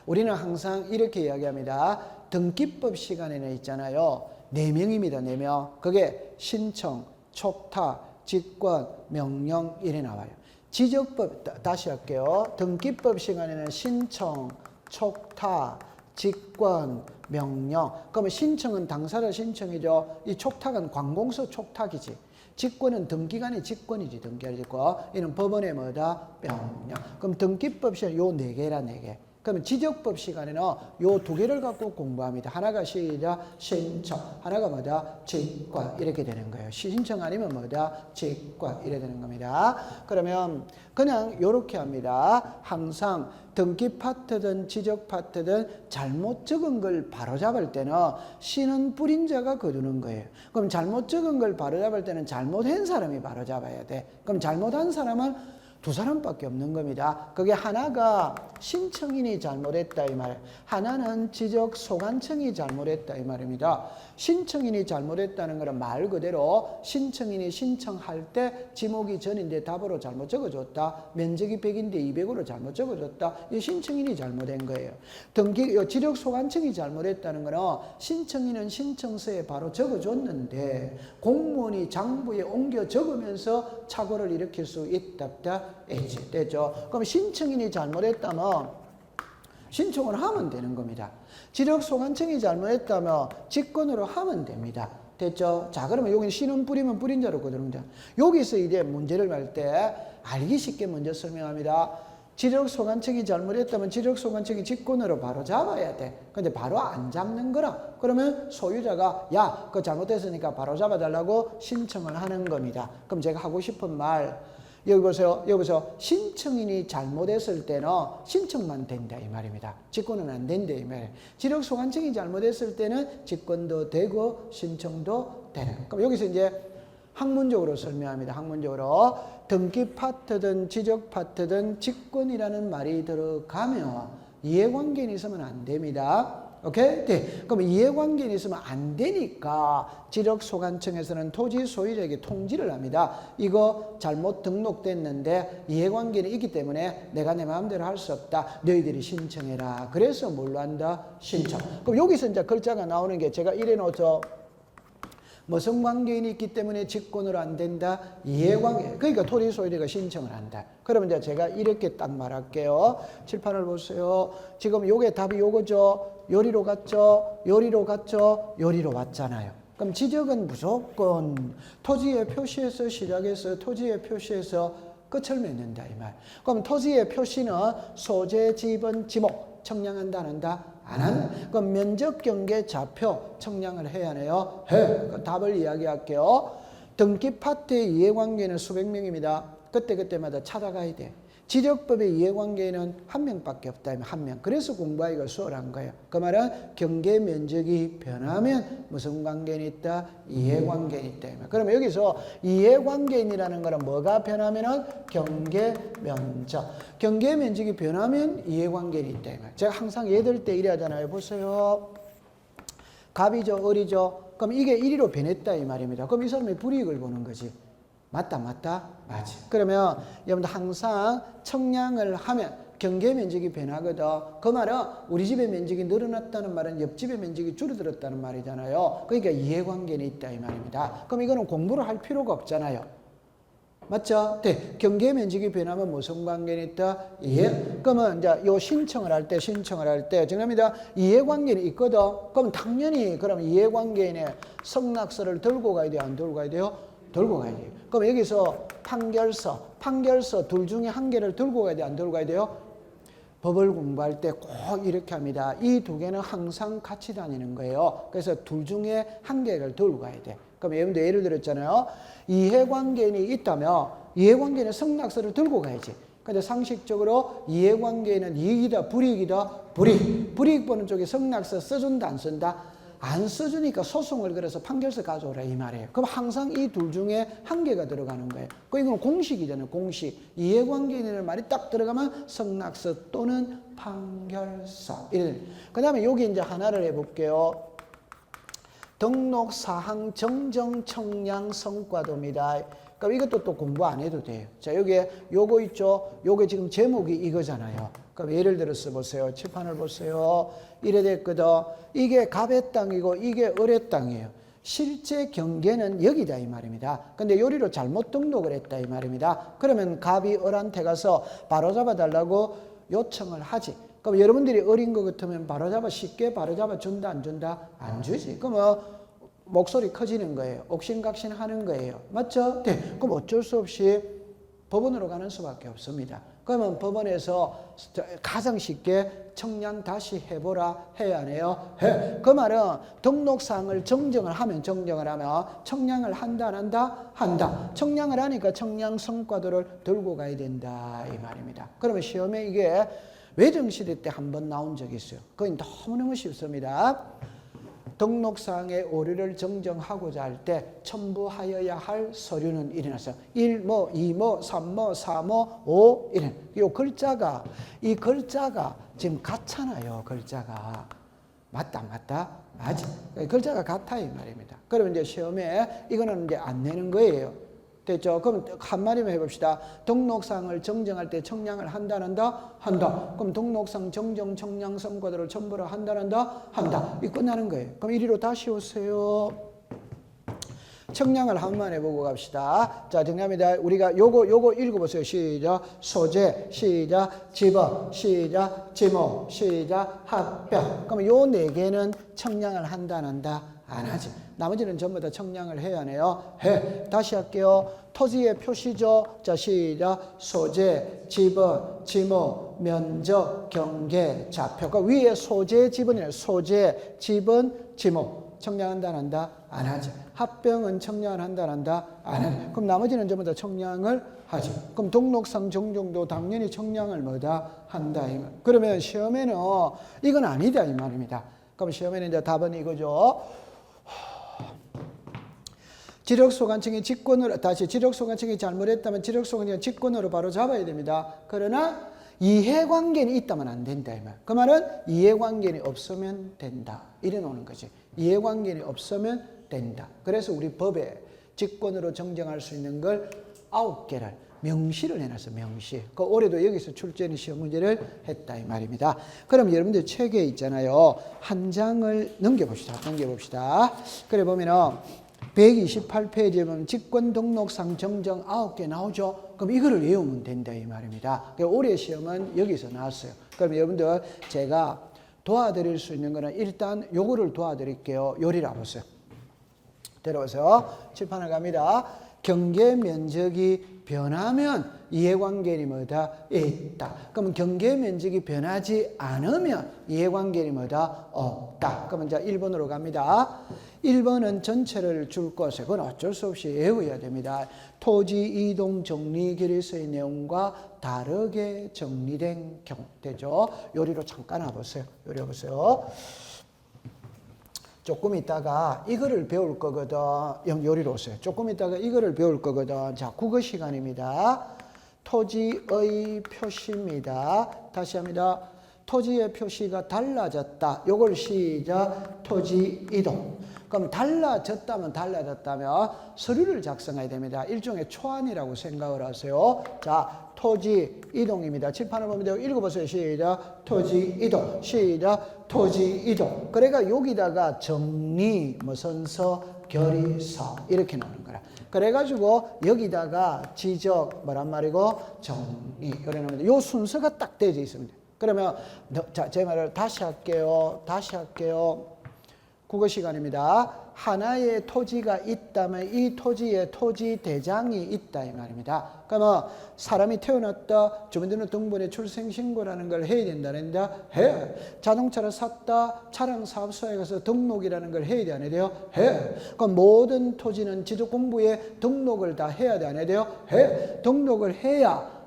우리는 항상 이렇게 이야기합니다. 등기법 시간에는 있잖아요. 4명입니다. 4명. 그게 신청, 촉탁, 직권, 명령 이래 나와요. 지적법 다시 할게요. 등기법 시간에는 신청, 촉탁, 직권, 명령. 그러면 신청은 당사자 신청이죠. 이 촉탁은 관공서 촉탁이지. 직권은 등기관의 직권이지. 등기관의 직권. 이는 법원의 뭐다? 명령. 그럼 등기법 시간 요 4개라 4개. 그러면 지적법 시간에는 요 2개를 갖고 공부합니다. 하나가 시작 신청, 하나가 뭐다? 직권 이렇게 되는 거예요. 신청 아니면 뭐다? 직권 이래 되는 겁니다. 그러면 그냥 요렇게 합니다. 항상 등기 파트든 지적 파트든 잘못 적은 걸 바로잡을 때는 신은 뿌린 자가 거두는 거예요. 그럼 잘못 적은 걸 바로잡을 때는 잘못한 사람이 바로잡아야 돼. 그럼 잘못한 사람은 2사람밖에 없는 겁니다. 그게 하나가 신청인이 잘못했다 이 말, 하나는 지적 소관청이 잘못했다 이 말입니다. 신청인이 잘못했다는 것은 말 그대로 신청인이 신청할 때 지목이 전인데 답으로 잘못 적어줬다. 면적이 100인데 200으로 잘못 적어줬다. 이 신청인이 잘못된 거예요. 지적 소관청이 잘못했다는 것은 신청인은 신청서에 바로 적어줬는데 공무원이 장부에 옮겨 적으면서 착오를 일으킬 수 있다. 되죠. 그럼 신청인이 잘못했다면 신청을 하면 되는 겁니다. 지적 소관청이 잘못했다면 직권으로 하면 됩니다. 됐죠? 자, 그러면 여기 신은 뿌리면 뿌린 자로 거두는다. 여기서 이제 문제를 할 때 알기 쉽게 먼저 설명합니다. 지적 소관청이 잘못했다면 지적 소관청이 직권으로 바로 잡아야 돼. 근데 바로 안 잡는 거라. 그러면 소유자가 야, 그거 잘못했으니까 바로 잡아달라고 신청을 하는 겁니다. 그럼 제가 하고 싶은 말, 여기 보세요. 신청인이 잘못했을 때는 신청만 된다 이 말입니다. 직권은 안 된다 이 말이에요. 지적 소관청이 잘못했을 때는 직권도 되고 신청도 되는. 그럼 여기서 이제 학문적으로 설명합니다. 학문적으로 등기 파트든 지적 파트든 직권이라는 말이 들어가면 이해관계는 있으면 안 됩니다. 오케이? 네. 그럼 이해관계는 있으면 안 되니까 지적소관청에서는 토지 소유자에게 통지를 합니다. 이거 잘못 등록됐는데 이해관계는 있기 때문에 내가 내 마음대로 할 수 없다. 너희들이 신청해라. 그래서 뭘로 한다? 신청. 그럼 여기서 이제 글자가 나오는 게 제가 이래 놓죠. 무슨 관계인이 있기 때문에 직권으로 안 된다? 이해관계. 그러니까 토지 소유자가 신청을 한다. 그러면 이제 제가 이렇게 딱 말할게요. 칠판을 보세요. 지금 요게 답이 요거죠. 요리로 갔죠. 요리로 갔죠. 요리로 왔잖아요. 그럼 지적은 무조건 토지의 표시에서 시작해서 토지의 표시에서 끝을 맺는다 이 말. 그럼 토지의 표시는 소재, 지번, 지목 청량한다 안 한다? 안 한다. 그럼 면적, 경계, 좌표 청량을 해야 하네요. 해. 답을 이야기할게요. 등기 파트의 이해관계는 수백 명입니다. 그때마다 찾아가야 돼. 지적법의 이해관계는 한 명밖에 없다. 한 명. 그래서 공부하기가 수월한 거예요. 그 말은 경계 면적이 변하면 무슨 관계는 있다? 이해관계는 있다. 그러면 여기서 이해관계인이라는 거는 뭐가 변하면은 경계 면적. 경계 면적이 변하면 이해관계는 있다. 제가 항상 얘들 때 이래 하잖아요. 보세요. 갑이죠, 을이죠. 그럼 이게 1위로 변했다 이 말입니다. 그럼 이 사람이 불이익을 보는 거지. 맞다. 맞지. 그러면 여러분들 항상 청량을 하면 경계 면적이 변하거든. 그 말은 우리 집의 면적이 늘어났다는 말은 옆집의 면적이 줄어들었다는 말이잖아요. 그러니까 이해관계는 있다 이 말입니다. 그럼 이거는 공부를 할 필요가 없잖아요. 맞죠? 네. 경계 면적이 변하면 무슨 관계는 있다? 그러면 이제 요 신청을 할 때 정답입니다. 이해관계는 있거든. 그럼 당연히 그럼 이해관계인의 성낙서를 들고 가야 돼요? 안 들고 가야 돼요? 들고 가야 돼요. 그럼 여기서 판결서 둘 중에 한 개를 들고 가야 돼요? 안 들고 가야 돼요? 법을 공부할 때 꼭 이렇게 합니다. 이 두 개는 항상 같이 다니는 거예요. 그래서 둘 중에 한 개를 들고 가야 돼. 그럼 여러분들 예를 들었잖아요. 이해관계인이 있다면 이해관계인의 성낙서를 들고 가야지. 근데 상식적으로 이해관계인은 이익이다, 불이익이다, 불이익 보는 쪽에 성낙서 써준다, 안 쓴다? 안 써주니까 소송을 걸어서 판결서 가져오라 이 말이에요. 그럼 항상 이 둘 중에 한 개가 들어가는 거예요. 이건 공식이잖아요. 공식. 이해관계인이라는 말이 딱 들어가면 성낙서 또는 판결서. 그 다음에 여기 이제 하나를 해볼게요. 등록사항 정정 청량 성과도입니다. 그럼 이것도 또 공부 안 해도 돼요. 자, 여기에 요거 있죠. 요게 지금 제목이 이거잖아요. 그럼 예를 들어서 보세요. 칠판을 보세요. 이래 됐거든. 이게 갑의 땅이고 이게 을의 땅이에요. 실제 경계는 여기다 이 말입니다. 근데 요리로 잘못 등록을 했다 이 말입니다. 그러면 갑이 을한테 가서 바로잡아 달라고 요청을 하지. 그럼 여러분들이 어린 것 같으면 바로잡아 쉽게 바로잡아 준다 안 준다? 안 주지. 그러면 목소리 커지는 거예요. 옥신각신 하는 거예요. 맞죠? 네. 그럼 어쩔 수 없이 법원으로 가는 수밖에 없습니다. 그러면 법원에서 가장 쉽게 청량 다시 해보라 해야 안 해요? 해. 그 말은 등록사항을 정정을 하면 청량을 한다 안 한다? 한다. 청량을 하니까 청량 성과도를 들고 가야 된다 이 말입니다. 그러면 시험에 이게 외정시대 때 한 번 나온 적이 있어요. 그건 너무너무 쉽습니다. 등록사항의 오류를 정정하고자 할 때 첨부하여야 할 서류는 일어났어요. 1모, 2모, 3모, 4모, 5 이런. 이 글자가 지금 같잖아요. 글자가 맞다. 맞아. 글자가 같아 이 말입니다. 그러면 이제 시험에 이거는 이제 안 내는 거예요. 됐죠? 그럼 한마디만 해봅시다. 등록사항을 정정할 때 청량을 한다 안 한다? 한다. 그럼 등록상 정정 청량 성과들을 첨부를 한다 안 한다? 한다. 이 끝나는 거예요. 그럼 이리로 다시 오세요. 청량을 한 번 해보고 갑시다. 자, 정리합니다. 우리가 요거 읽어보세요. 시작. 소재, 시작. 집어, 시작. 지목, 시작. 합병. 그럼 요 네 개는 청량을 한다 안 한다? 안 하지. 나머지는 전부 다 청량을 해야 하네요. 해. 다시 할게요. 토지의 표시죠. 자, 시작. 소재, 지번, 지목, 면적, 경계, 좌표. 그러니까 위에 소재, 지번이에요. 소재, 지번, 지목. 청량한다 안 한다? 안 하지. 합병은 청량을 한다 안 한다? 안 하지. 그럼 나머지는 전부 다 청량을 하지. 그럼 등록상 정정도 당연히 청량을 뭐다? 한다. 이 말. 그러면 시험에는 이건 아니다 이 말입니다. 그럼 시험에는 이제 답은 이거죠. 지력소관청이 직권으로 지력소관청이 잘못했다면 지력소관청이 직권으로 바로 잡아야 됩니다. 그러나 이해관계는 있다면 안 된다 이 말. 그 말은 이해관계는 없으면 된다. 이래 놓는 거지. 이해관계는 없으면 된다. 그래서 우리 법에 직권으로 정정할 수 있는 걸 9개를 명시를 해놨어. 명시. 그 올해도 여기서 출제는 시험 문제를 했다 이 말입니다. 그럼 여러분들 책에 있잖아요. 한 장을 넘겨봅시다. 그래 보면은 128페이지에 보면 직권 등록상 정정 9개 나오죠. 그럼 이거를 외우면 된다 이 말입니다. 올해 시험은 여기서 나왔어요. 그럼 여러분들 제가 도와드릴 수 있는 거는 일단 요거를 도와드릴게요. 요리를 보세요. 데려오세요. 칠판을 갑니다. 경계 면적이 변하면 이해관계는 뭐다? 있다. 그러면 경계 면적이 변하지 않으면 이해관계는 뭐다? 없다. 그러면 이제 1번으로 갑니다. 1번은 전체를 줄 것에 그건 어쩔 수 없이 외워야 됩니다. 토지 이동 정리 결의서의 내용과 다르게 정리된 경우 되죠. 요리로 잠깐 와보세요. 요리 보세요. 조금 있다가 이거를 배울 거거든. 요리로 오세요. 조금 있다가 이거를 배울 거거든. 자, 국어 시간입니다. 토지의 표시입니다. 다시 합니다. 토지의 표시가 달라졌다. 요걸 시작. 토지 이동. 그럼 달라졌다면 서류를 작성해야 됩니다. 일종의 초안이라고 생각을 하세요. 자, 토지 이동입니다. 칠판을 보면 읽어보세요. 시작. 토지 이동. 시작. 토지 이동. 그러니까 여기다가 정리, 선서, 결의서 이렇게 나오는 거라. 그래가지고 여기다가 지적, 정리 이래 놓으면 요 순서가 딱 되어져 있습니다. 그러면 자, 제 말을 다시 할게요. 국어 시간입니다. 하나의 토지가 있다면 이 토지에 토지 대장이 있다 이 말입니다. 그러면 사람이 태어났다, 주민등록등본에 출생신고라는 걸 해야 된다는데 해. 자동차를 샀다, 차량사업소에 가서 등록이라는 걸 해야 돼 안 해야 돼요? 해. 그럼 모든 토지는 지도공부에 등록을 다 해야 돼 안 해야 돼요? 해. 등록을 해야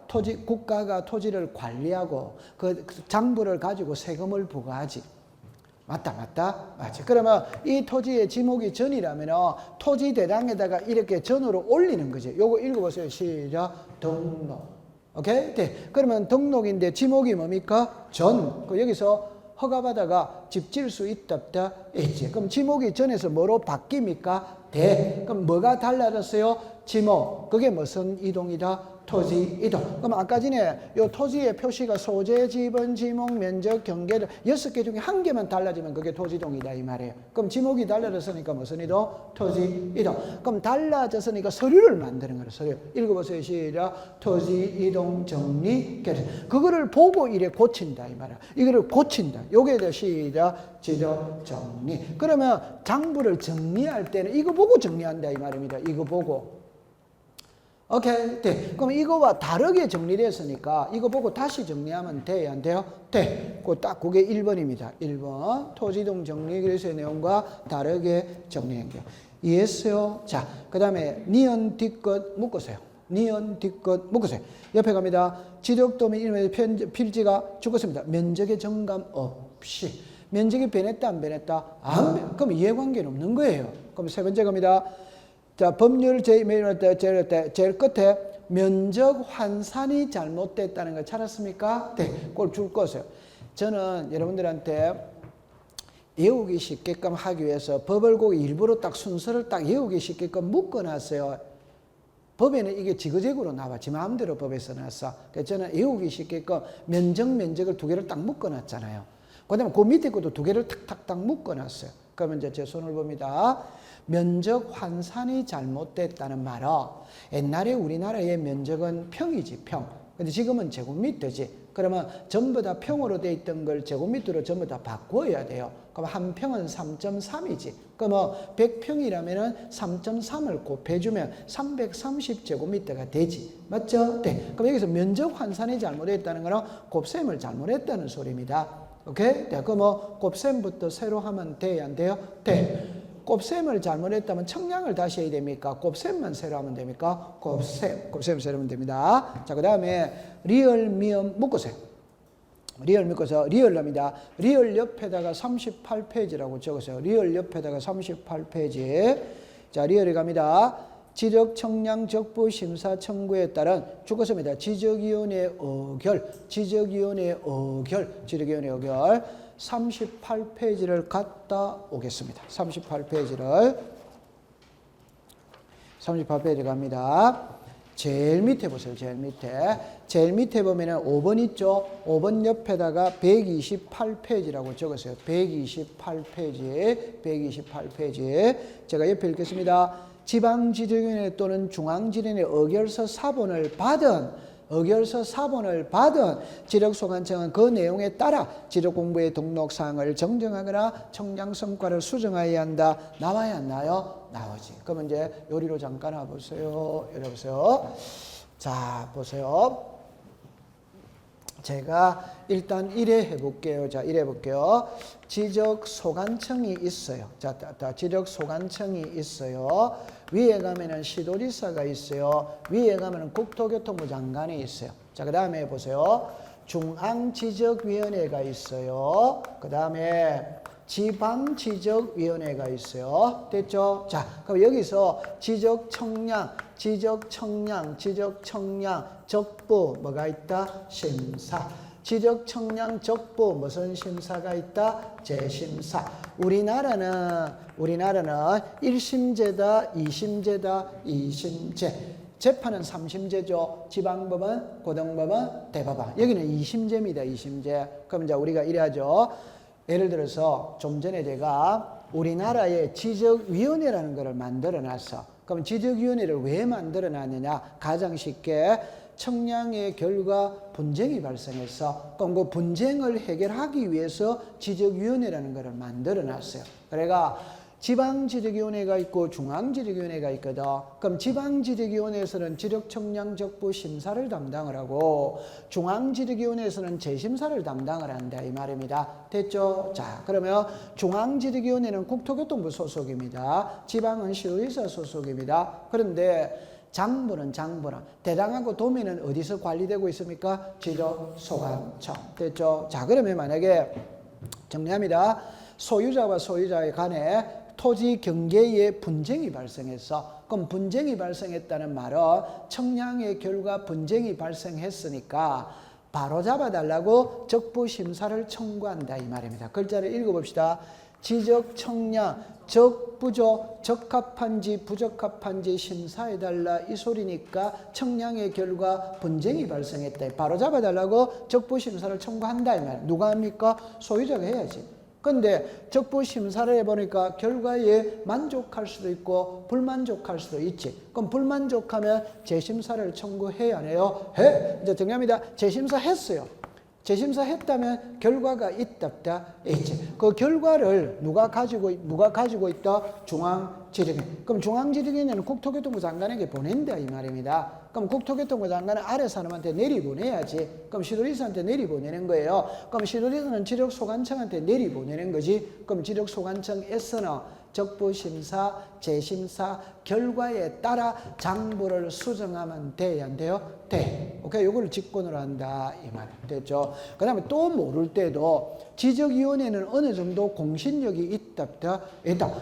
국가가 토지를 관리하고 그 장부를 가지고 세금을 부과하지. 맞다. 그러면 이 토지의 지목이 전이라면 토지 대장에다가 이렇게 전으로 올리는 거지. 요거 읽어보세요. 시작. 등록. 오케이? 네. 그러면 등록인데 지목이 뭡니까? 전. 여기서 허가받아가 집 지을 수 있다, 없다? 있지. 그럼 지목이 전에서 뭐로 바뀝니까? 대. 그럼 뭐가 달라졌어요? 지목. 그게 무슨 이동이다? 토지 이동. 그럼 아까 전에 요 토지의 표시가 소재, 지번, 지목, 면적, 경계를 6개 중에 한 개만 달라지면 그게 토지 이동이다 이 말이에요. 그럼 지목이 달라졌으니까 무슨 이동? 토지 이동. 그럼 달라졌으니까 서류를 만드는 거예요. 서류. 읽어보세요. 시작. 토지 이동 정리 결정. 그거를 보고 이래 고친다 이 말이야. 이거를 고친다. 요게 돼. 시작. 지적 정리. 그러면 장부를 정리할 때는 이거 보고 정리한다 이 말입니다. 이거 보고. 오케이. 네. 그럼 이거와 다르게 정리를 했으니까 이거 보고 다시 정리하면 돼요? 안 돼요? 돼. 그게 1번입니다. 1번. 토지이동 정리 그래서의 내용과 다르게 정리한 게. 이해했어요? 자, 그 다음에 니은 뒷끝 묶으세요. 니은 뒷끝 묶으세요. 옆에 갑니다. 지적도면 이름의 필지가 죽었습니다. 면적의 정감 없이. 면적이 변했다 안 변했다? 안 변. 그럼 이해관계는 없는 거예요. 그럼 세 번째 갑니다. 자, 법률 제일 끝에 면적 환산이 잘못됐다는 걸 찾았습니까? 네, 그걸 줄 거세요. 저는 여러분들한테 외우기 쉽게끔 하기 위해서 법을 꼭 일부러 딱 순서를 딱 외우기 쉽게끔 묶어놨어요. 법에는 이게 지그재그로 나와. 지 마음대로 법에서 나왔어. 그래서 저는 외우기 쉽게끔 면적을 두 개를 딱 묶어놨잖아요. 그 다음에 그 밑에 것도 두 개를 탁탁탁 묶어놨어요. 그러면 이제 제 손을 봅니다. 면적 환산이 잘못됐다는 말은 옛날에 우리나라의 면적은 평이지, 평. 근데 지금은 제곱미터지. 그러면 전부 다 평으로 돼 있던 걸 제곱미터로 전부 다 바꿔야 돼요. 그럼 한 평은 3.3이지. 그러면 100평이라면 3.3을 곱해주면 330제곱미터가 되지. 맞죠? 네. 그럼 여기서 면적 환산이 잘못됐다는 거는 곱셈을 잘못했다는 소리입니다. 오케이? 네. 그럼 곱셈부터 새로 하면 돼요? 안 돼요? 네. 곱셈을 잘못했다면 청량을 다시 해야 됩니까? 곱셈만 새로 하면 됩니까? 곱셈 새로 하면 됩니다. 자, 그 다음에 리얼, 미음 묶으세요. 리얼 묶어서 리얼 합니다. 리얼 옆에다가 38페이지라고 적으세요. 리얼 옆에다가 38페이지. 자, 리얼에 갑니다. 지적 청량 적부 심사 청구에 따른 죽었습니다. 지적위원회 의결, 지적위원회 의결. 38페이지를 갔다 오겠습니다. 38페이지 갑니다. 제일 밑에 보세요. 제일 밑에 보면은 5번 있죠? 5번 옆에다가 128페이지라고 적었어요. 128페이지. 제가 옆에 읽겠습니다. 지방지적위원회 또는 중앙지련의 의결서 사본을 받은 지적소관청은 그 내용에 따라 지적공부의 등록사항을 정정하거나 청량성과를 수정해야 한다. 나와야 안 나요? 나오지. 그러면 이제 요리로 잠깐 와보세요. 요리 보세요. 자, 보세요. 제가 일단 1회 해볼게요. 자, 1회 해볼게요. 지적소관청이 있어요. 자, 지적소관청이 있어요. 위에 가면은 시도지사가 있어요. 위에 가면은 국토교통부 장관이 있어요. 자, 그 다음에 보세요. 중앙지적위원회가 있어요. 그 다음에 지방지적위원회가 있어요. 됐죠? 자, 그럼 여기서 지적청량, 적부 뭐가 있다? 심사. 지적청량 적부 무슨 심사가 있다? 재심사. 우리나라는 1심제다, 2심제다, 2심제. 재판은 3심제죠. 지방법원, 고등법원, 대법원. 여기는 2심제입니다. 2심제. 그럼 이제 우리가 이래야죠. 예를 들어서 좀 전에 제가 우리나라에 지적위원회라는 것을 만들어 놨어. 그럼 지적위원회를 왜 만들어 놨느냐? 가장 쉽게 청량의 결과 분쟁이 발생했어. 그럼 그 분쟁을 해결하기 위해서 지적위원회라는 것을 만들어 놨어요. 그래가 지방지적위원회가 있고 중앙지적위원회가 있거든. 그럼 지방지적위원회에서는 지적청량적부 심사를 담당을 하고 중앙지적위원회에서는 재심사를 담당을 한다 이 말입니다. 됐죠? 자, 그러면 중앙지적위원회는 국토교통부 소속입니다. 지방은 시도지사 소속입니다. 그런데 장부는 대당하고 도면은 어디서 관리되고 있습니까? 지적소관청. 됐죠? 자, 그러면 만약에 정리합니다. 소유자와 소유자의 간에 토지 경계에 분쟁이 발생했어. 그럼 분쟁이 발생했다는 말은 청량의 결과 분쟁이 발생했으니까 바로 잡아달라고 적부 심사를 청구한다 이 말입니다. 글자를 읽어봅시다. 지적, 청량, 적부적, 적합한지 부적합한지 심사해달라 이 소리니까 청량의 결과 분쟁이 발생했다. 바로 잡아달라고 적부심사를 청구한다 이 말. 누가 합니까? 소유자가 해야지. 근데 적부심사를 해보니까 결과에 만족할 수도 있고 불만족할 수도 있지. 그럼 불만족하면 재심사를 청구해야 하네요. 해. 이제 정리합니다. 재심사 했어요. 재심사 했다면 결과가 있답다. 있지. 그 결과를 누가 가지고 있다? 중앙지리경. 그럼 중앙지리경은 국토교통부 장관에게 보낸다 이 말입니다. 그럼 국토교통부 장관은 아래 사람한테 내리보내야지. 그럼 시도지사한테 내리보내는 거예요. 그럼 시도지사는 지력소관청한테 내리보내는 거지. 그럼 지력소관청에서는 적부심사, 재심사 결과에 따라 장부를 수정하면 돼야 안 돼요? 돼. 오케이, 요걸 직권으로 한다 이 말 됐죠? 그 다음에 또 모를 때도 지적위원회는 어느 정도 공신력이 있다.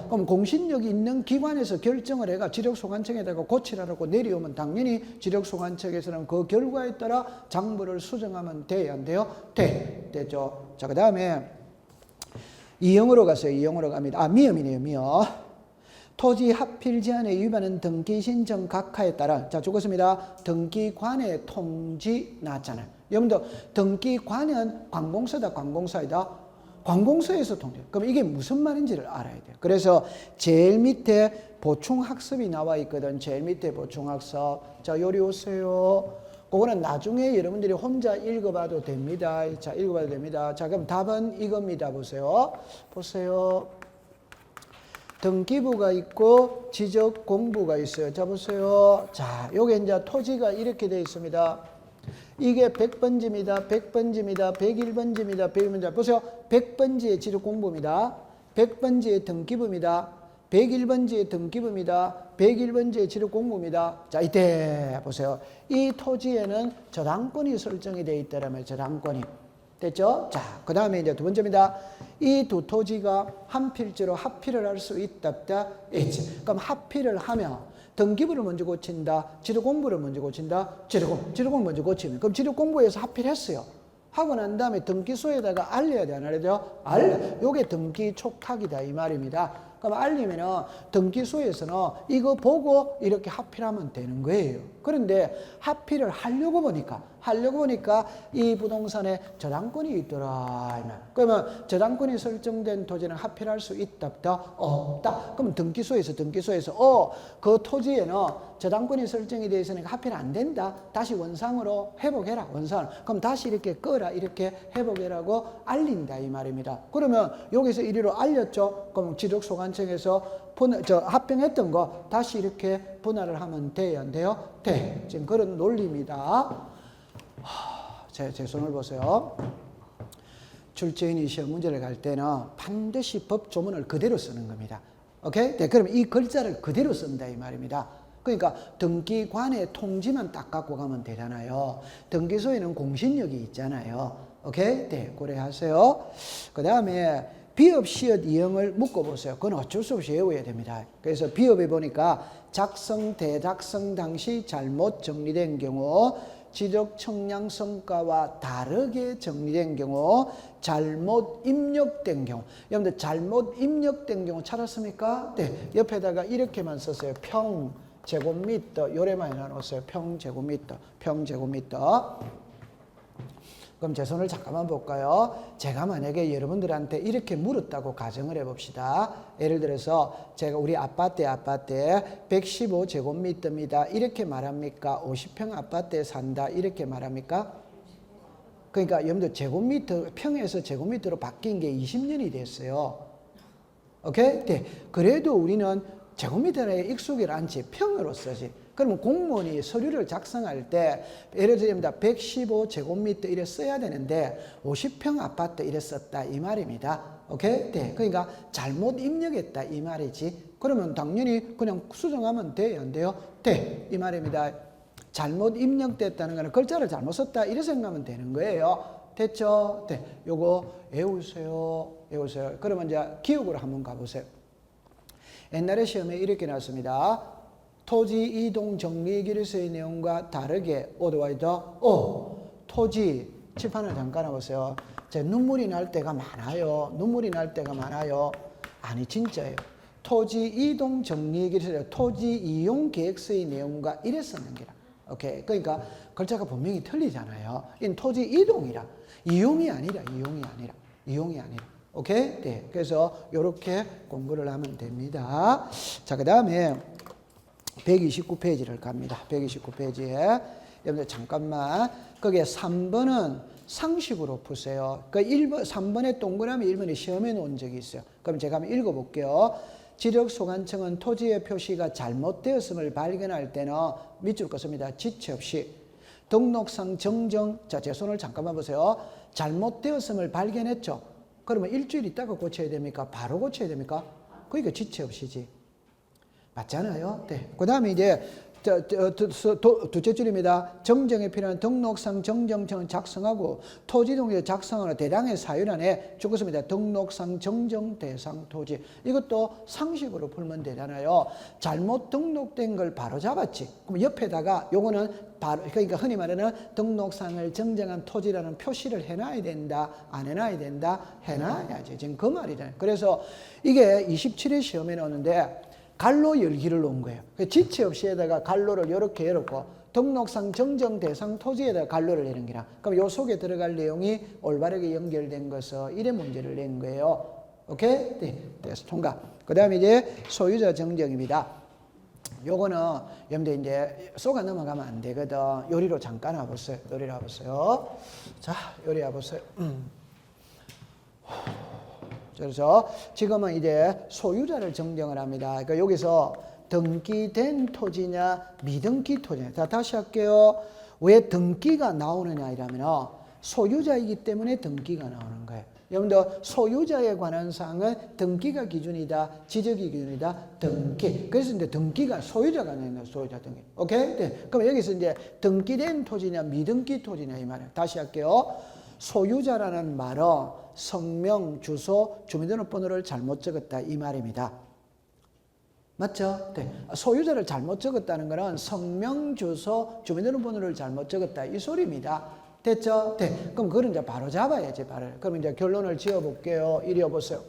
그럼 공신력이 있는 기관에서 결정을 해가 지력소관청에다가 고치라고 내려오면 당연히 지력소관청에서는 그 결과에 따라 장부를 수정하면 돼야 안 돼요? 돼. 됐죠? 자, 그 다음에 이형으로 갔어요. 이형으로 갑니다. 미음이네요. 미음. 토지 합필 제한에 위반한 등기 신청 각하에 따라 자 적었습니다. 등기관의 통지 나왔잖아요. 여러분들 등기관은 관공서다 관공서이다. 관공서에서 통지. 그럼 이게 무슨 말인지를 알아야 돼요. 그래서 제일 밑에 보충학습이 나와 있거든. 제일 밑에 보충학습. 자 요리 오세요. 그거는 나중에 여러분들이 혼자 읽어봐도 됩니다. 자, 읽어봐도 됩니다. 자, 그럼 답은 이겁니다. 보세요. 보세요. 등기부가 있고 지적공부가 있어요. 자, 보세요. 자, 요게 이제 토지가 이렇게 되어 있습니다. 이게 100번지입니다. 100번지입니다. 101번지입니다. 101번지. 보세요. 100번지의 지적공부입니다. 100번지의 등기부입니다. 101번지의 등기부입니다. 101번지의 지력공부입니다. 자, 이때 보세요. 이 토지에는 저당권이 설정이 되어 있다라면 저당권이. 됐죠? 자, 그 다음에 이제 두 번째입니다. 이 두 토지가 한 필지로 합필을 할 수 있답다. 있지. 그럼 합필을 하면 등기부를 먼저 고친다. 지력공부를 먼저 고친다. 지력공부 먼저 고치면. 그럼 지력공부에서 합필했어요. 하고 난 다음에 등기소에다가 알려야 돼, 안 알려야 돼요? 알려. 요게 등기 촉탁이다 이 말입니다. 그럼 알리면은 등기소에서는 이거 보고 이렇게 합필하면 되는 거예요. 그런데 합필을 하려고 보니까 이 부동산에 저당권이 있더라. 그러면 저당권이 설정된 토지는 합필할 수 있답다? 없다. 그럼 등기소에서 그 토지에는 저당권이 설정이 되어 있으니까 합필 안 된다. 다시 원상으로 회복해라. 원상. 그럼 다시 이렇게 꺼라. 이렇게 회복해라고 알린다 이 말입니다. 그러면 여기서 이리로 알렸죠. 그럼 지력소관청에서 합병했던 거 다시 이렇게 분할을 하면 돼요, 안 돼요? 돼. 지금 그런 논리입니다. 제 손을 보세요. 출제인이 시험 문제를 갈 때는 반드시 법 조문을 그대로 쓰는 겁니다. 오케이? 네, 그럼 이 글자를 그대로 쓴다 이 말입니다. 그러니까 등기관의 통지만 딱 갖고 가면 되잖아요. 등기소에는 공신력이 있잖아요. 오케이? 네, 고려하세요. 그 다음에 비업, 시엇, 이형을 묶어보세요. 그건 어쩔 수 없이 외워야 됩니다. 그래서 비업에 보니까 작성, 대작성 당시 잘못 정리된 경우, 지적 청량 성과와 다르게 정리된 경우, 잘못 입력된 경우. 여러분들 잘못 입력된 경우 찾았습니까? 네. 옆에다가 이렇게만 썼어요. 평 제곱미터. 요래만 해놓았어요. 평 제곱미터. 그럼 제 손을 잠깐만 볼까요? 제가 만약에 여러분들한테 이렇게 물었다고 가정을 해봅시다. 예를 들어서 제가 우리 아파트에 115제곱미터입니다. 이렇게 말합니까? 50평 아파트에 산다. 이렇게 말합니까? 그러니까 여러분들 제곱미터, 평에서 제곱미터로 바뀐 게 20년이 됐어요. 오케이? 네. 그래도 우리는 제곱미터에 익숙을 않지. 평으로 쓰지. 그러면 공무원이 서류를 작성할 때 예를 들면 115제곱미터 이래 써야 되는데 50평 아파트 이래 썼다 이 말입니다. 오케이? 네. 그러니까 잘못 입력했다 이 말이지. 그러면 당연히 그냥 수정하면 돼요, 안 돼요? 돼. 이 말입니다. 잘못 입력됐다는 거는 글자를 잘못 썼다 이렇게 생각하면 되는 거예요. 됐죠? 네. 요거 외우세요. 그러면 이제 기억으로 한번 가보세요. 옛날에 시험에 이렇게 나왔습니다. 토지 이동 정리기일서의 내용과 다르게 토지 칠판을 잠깐 해보세요. 제 눈물이 날 때가 많아요. 아니, 진짜예요. 토지 이동 정리 계획서 토지 이용 계획서의 내용과 이래 썼는 게라. 오케이. 그러니까 글자가 분명히 틀리잖아요. 이 토지 이동이라. 이용이 아니라. 오케이? 네. 그래서 이렇게 공부를 하면 됩니다. 자, 그 다음에 129페이지를 갑니다. 129페이지에. 여러분들 잠깐만. 거기에 3번은 상식으로 푸세요. 그 3번에 동그라미 1번에 시험에 놓은 적이 있어요. 그럼 제가 한번 읽어볼게요. 지력소관청은 토지의 표시가 잘못되었음을 발견할 때는 밑줄 긋습니다. 지체 없이 등록상 정정, 자, 제 손을 잠깐만 보세요. 잘못되었음을 발견했죠. 그러면 일주일 있다가 고쳐야 됩니까? 바로 고쳐야 됩니까? 그러니까 지체 없이지. 맞잖아요. 네. 그 다음에 이제 둘째 줄입니다. 정정에 필요한 등록상 정정청은 작성하고 토지 동의를 작성하는 대량의 사유란에 적었습니다. 등록상 정정 대상 토지. 이것도 상식으로 풀면 되잖아요. 잘못 등록된 걸 바로 잡았지. 그럼 옆에다가 요거는 바로, 그러니까 흔히 말하는 등록상을 정정한 토지라는 표시를 해놔야 된다. 안 해놔야 된다. 해놔야지. 지금 그 말이잖아요. 그래서 이게 27회 시험에 나오는데 갈로 열기를 놓은 거예요. 지체 없이에다가 갈로를 이렇게 열었고 등록상 정정 대상 토지에다가 갈로를 내는 기라. 그럼 요 속에 들어갈 내용이 올바르게 연결된 것을 이래 문제를 낸 거예요. 오케이? 네. 그래서 통과. 그 다음에 이제 소유자 정정입니다. 요거는 여러분들 이제 쏘가 넘어가면 안 되거든. 요리로 잠깐 와보세요. 요리로 와보세요. 자, 요리 와보세요. 그래서 지금은 이제 소유자를 정정을 합니다. 그러니까 여기서 등기된 토지냐 미등기 토지냐. 자, 다시 할게요. 왜 등기가 나오느냐 이러면 소유자이기 때문에 등기가 나오는 거예요. 여러분들 소유자에 관한 사항은 등기가 기준이다. 지적이 기준이다. 등기. 그래서 이제 등기가 소유자가 내는 소유자 등기. 오케이? 네. 그럼 여기서 이제 등기된 토지냐 미등기 토지냐 이 말이에요. 다시 할게요. 소유자라는 말은 성명, 주소, 주민등록번호를 잘못 적었다 이 말입니다. 맞죠? 네. 소유자를 잘못 적었다는 것은 성명, 주소, 주민등록번호를 잘못 적었다 이 소리입니다. 됐죠? 네. 그럼 그걸 이제 바로 잡아야지. 그럼 이제 결론을 지어볼게요. 이리 와보세요.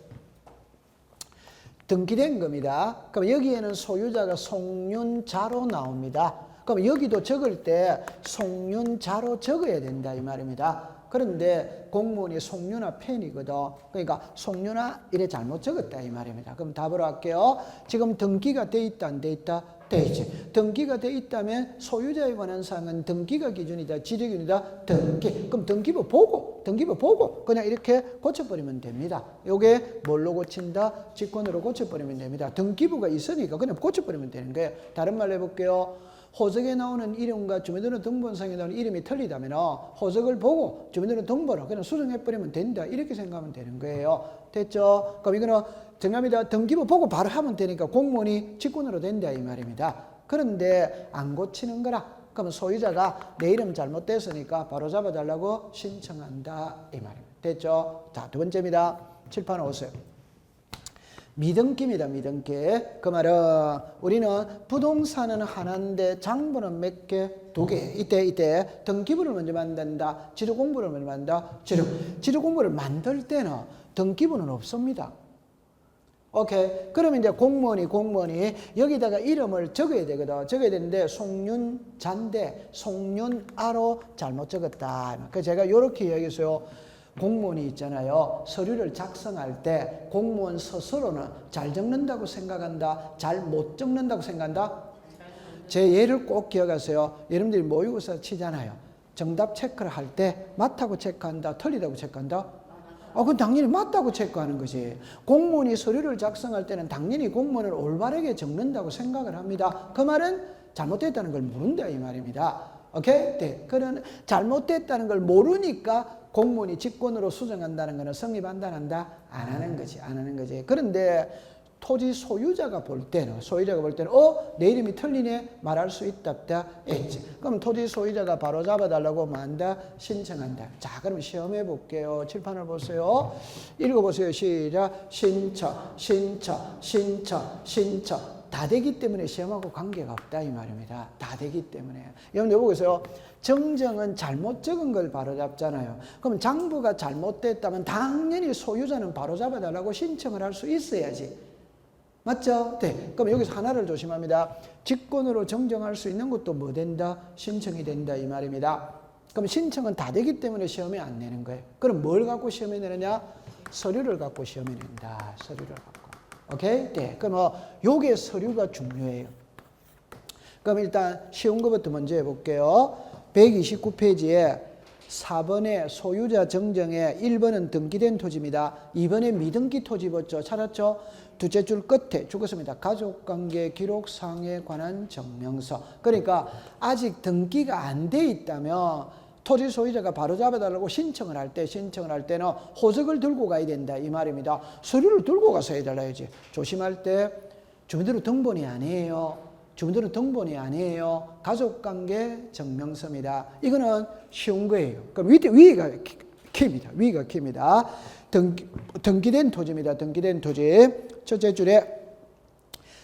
등기된 겁니다. 그럼 여기에는 소유자가 송윤자로 나옵니다. 그럼 여기도 적을 때 송윤자로 적어야 된다 이 말입니다. 그런데 공무원이 송윤아 펜이거든. 그러니까 송윤아 이래 잘못 적었다 이 말입니다. 그럼 답으로 할게요. 지금 등기가 돼 있다 안 돼 있다? 돼 있지. 등기가 돼 있다면 소유자에 관한 사항은 등기가 기준이다. 지적 기준이다. 등기. 그럼 등기부 보고 그냥 이렇게 고쳐버리면 됩니다. 요게 뭘로 고친다? 직권으로 고쳐버리면 됩니다. 등기부가 있으니까 그냥 고쳐버리면 되는 거예요. 다른 말로 해볼게요. 호적에 나오는 이름과 주민등록 등본상에 나오는 이름이 틀리다면 호적을 보고 주민등록 등본을 그냥 수정해버리면 된다. 이렇게 생각하면 되는 거예요. 됐죠? 그럼 이거는 정합니다. 등기부 보고 바로 하면 되니까 공무원이 직권으로 된다 이 말입니다. 그런데 안 고치는 거라. 그러면 소유자가 내 이름 잘못됐으니까 바로 잡아달라고 신청한다 이 말입니다. 됐죠? 자, 두 번째입니다. 칠판 오세요. 미등기입니다. 미등기. 그 말은 우리는 부동산은 하나인데 장부는 몇 개? 두 개. 이때 등기부를 먼저 만든다. 지도공부를 먼저 만든다. 지도공부를 만들 때는 등기부는 없습니다. 오케이. 그러면 이제 공무원이 여기다가 이름을 적어야 되거든. 적어야 되는데 송윤자인데 송윤아로 잘못 적었다. 그래서 제가 이렇게 이야기했어요. 공무원이 있잖아요. 서류를 작성할 때 공무원 스스로는 잘 적는다고 생각한다. 잘 못 적는다고 생각한다. 제 예를 꼭 기억하세요. 여러분들이 모의고사 치잖아요. 정답 체크를 할 때 맞다고 체크한다. 틀리다고 체크한다. 그건 당연히 맞다고 체크하는 거지. 공무원이 서류를 작성할 때는 당연히 공무원을 올바르게 적는다고 생각을 합니다. 그 말은 잘못됐다는 걸 모른다 이 말입니다. 오케이? 네. 그런 잘못됐다는 걸 모르니까 공무원이 직권으로 수정한다는 것은 성립한다, 한다? 안 하는 거지. 그런데 토지 소유자가 볼 때는, 내 이름이 틀리네? 말할 수 있다, 없다? 있지. 그럼 토지 소유자가 바로 잡아달라고 한다? 신청한다. 자, 그럼 시험해 볼게요. 칠판을 보세요. 읽어보세요. 시작. 신청. 다 되기 때문에 시험하고 관계가 없다 이 말입니다. 다 되기 때문에. 여러분들 보세요. 정정은 잘못 적은 걸 바로잡잖아요. 그럼 장부가 잘못됐다면 당연히 소유자는 바로잡아달라고 신청을 할 수 있어야지. 맞죠? 네. 그럼 여기서 하나를 조심합니다. 직권으로 정정할 수 있는 것도 뭐 된다? 신청이 된다 이 말입니다. 그럼 신청은 다 되기 때문에 시험에 안 내는 거예요. 그럼 뭘 갖고 시험에 내느냐? 서류를 갖고 시험에 낸다. 서류를 갖고. 오케이? 네. 그럼 요게 서류가 중요해요. 그럼 일단 쉬운 것부터 먼저 해볼게요. 129페이지에 4번에 소유자 정정에 1번은 등기된 토지입니다. 2번에 미등기 토지 봤죠? 찾았죠? 두째 줄 끝에 죽었습니다. 가족관계 기록상에 관한 증명서. 그러니까 아직 등기가 안 돼 있다면 토지 소유자가 바로 잡아달라고 신청을 할 때는 호적을 들고 가야 된다 이 말입니다. 서류를 들고 가서 해달라야지. 조심할 때 주민등록 등본이 아니에요. 주민등록 등본이 아니에요. 가족관계 증명서입니다. 이거는 쉬운 거예요. 그럼 위가 키입니다. 위가 키입니다. 등기된 토지입니다. 등기된 토지. 첫째 줄에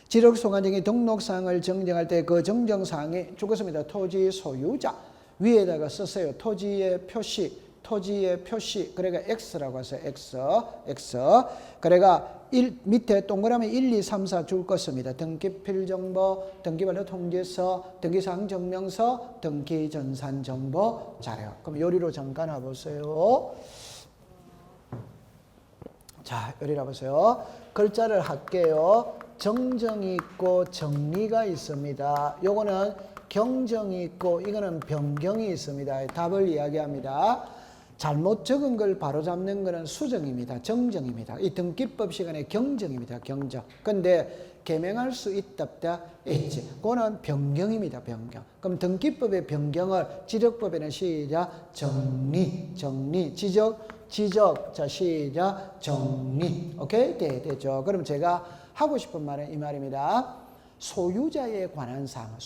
지력소관청이 등록사항을 정정할 때 그 정정사항이 죽었습니다. 토지 소유자. 위에다가 썼어요. 토지의 표시. 그래가 X라고 하세요. X. 그래가 밑에 동그라미 1, 2, 3, 4 줄 것입니다. 등기필정보, 등기반려 통지서, 등기사항 증명서, 등기전산 정보 자료. 그럼 요리로 잠깐 와보세요. 자, 요리로 와보세요. 글자를 할게요. 정정이 있고 정리가 있습니다. 요거는 경정이 있고 이거는 변경이 있습니다. 답을 이야기합니다. 잘못 적은 걸 바로잡는 것은 수정입니다. 정정입니다. 이 등기법 시간에 경정입니다. 경정. 근데 개명할 수 있다 없다? 있지. 그거는 변경입니다. 변경. 그럼 등기법의 변경을 지적법에는 시작 정리. 지적. 자, 시작 정리. 오케이? 됐죠. 그럼 제가 하고 싶은 말은 이 말입니다. 소유자에 관한 사항은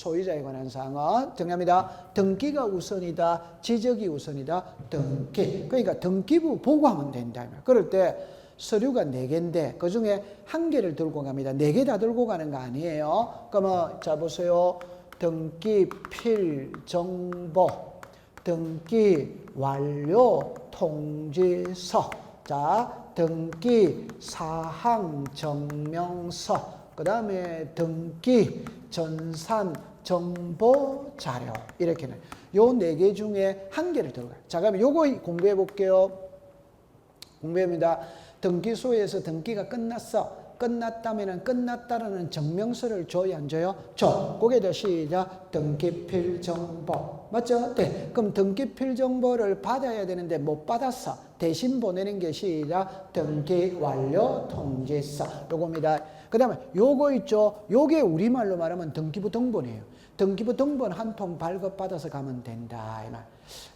정리합니다. 등기가 우선이다. 지적이 우선이다. 등기. 그러니까 등기부 보고하면 된다. 그럴 때 서류가 4개인데 그중에 1개를 들고 갑니다. 4개 다 들고 가는 거 아니에요. 그러면 자 보세요. 등기 필정보, 등기 완료 통지서, 자 등기 사항 증명서, 그 다음에 등기, 전산, 정보, 자료. 이렇게는. 요 4개 중에 1개를 들어가요. 자, 그러면 요거 공부해 볼게요. 공부합니다. 등기소에서 등기가 끝났다면 끝났다라는 증명서를 줘야 안 줘요? 줘. 거기에다 시작. 등기필정보. 맞죠? 네. 그럼 등기필정보를 받아야 되는데 못 받았어. 대신 보내는 게 시작. 등기 완료 통지서. 요겁니다. 그 다음에 요거 있죠? 요게 우리말로 말하면 등기부 등본이에요. 등기부 등본 한 통 발급받아서 가면 된다. 이 말.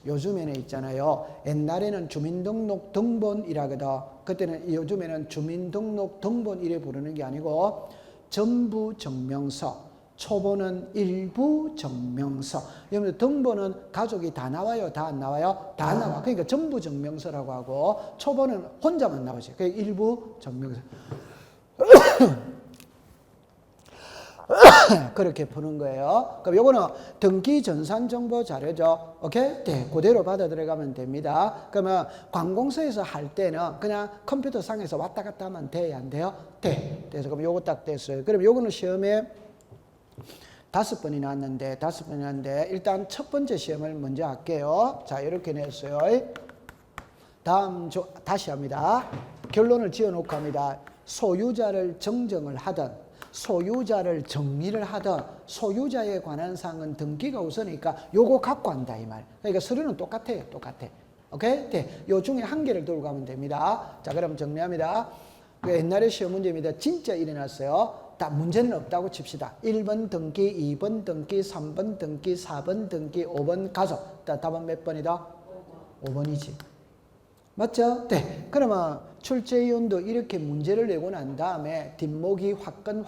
요즘에는 있잖아요. 옛날에는 주민등록 등본이라거든. 그때는 요즘에는 주민등록 등본 이래 부르는 게 아니고 전부 증명서, 초본은 일부 증명서. 여러분들 등본은 가족이 다 나와요? 다 안 나와요? 다 나와. 그러니까 전부 증명서라고 하고 초본은 혼자만 나오지. 그러니까 일부 증명서. 그렇게 푸는 거예요. 그럼 요거는 등기 전산 정보 자료죠. 오케이? 네, 그대로 받아 들어가면 됩니다. 그러면 관공서에서 할 때는 그냥 컴퓨터 상에서 왔다 갔다 하면 돼요? 안 돼요? 돼. 그래서 그럼 요거 딱 됐어요. 그럼 요거는 시험에 5번이 나왔는데 일단 첫 번째 시험을 먼저 할게요. 자, 이렇게 냈어요. 다음 다시 합니다. 결론을 지어놓고 합니다. 소유자를 정정을 하든 소유자를 정리를 하든 소유자에 관한 사항은 등기가 우선이니까 요거 갖고 한다 이 말. 그러니까 서류는 똑같아요. 오케이? 네. 요 중에 1개를 들고 가면 됩니다. 자, 그럼 정리합니다. 옛날에 시험 문제입니다. 진짜 일어났어요. 다 문제는 없다고 칩시다. 1번 등기, 2번 등기, 3번 등기, 4번 등기, 5번 가족. 답은 몇 번이다? 5번이지. 맞죠? 네. 그러면 출제위원도 이렇게 문제를 내고 난 다음에 뒷목이 화끈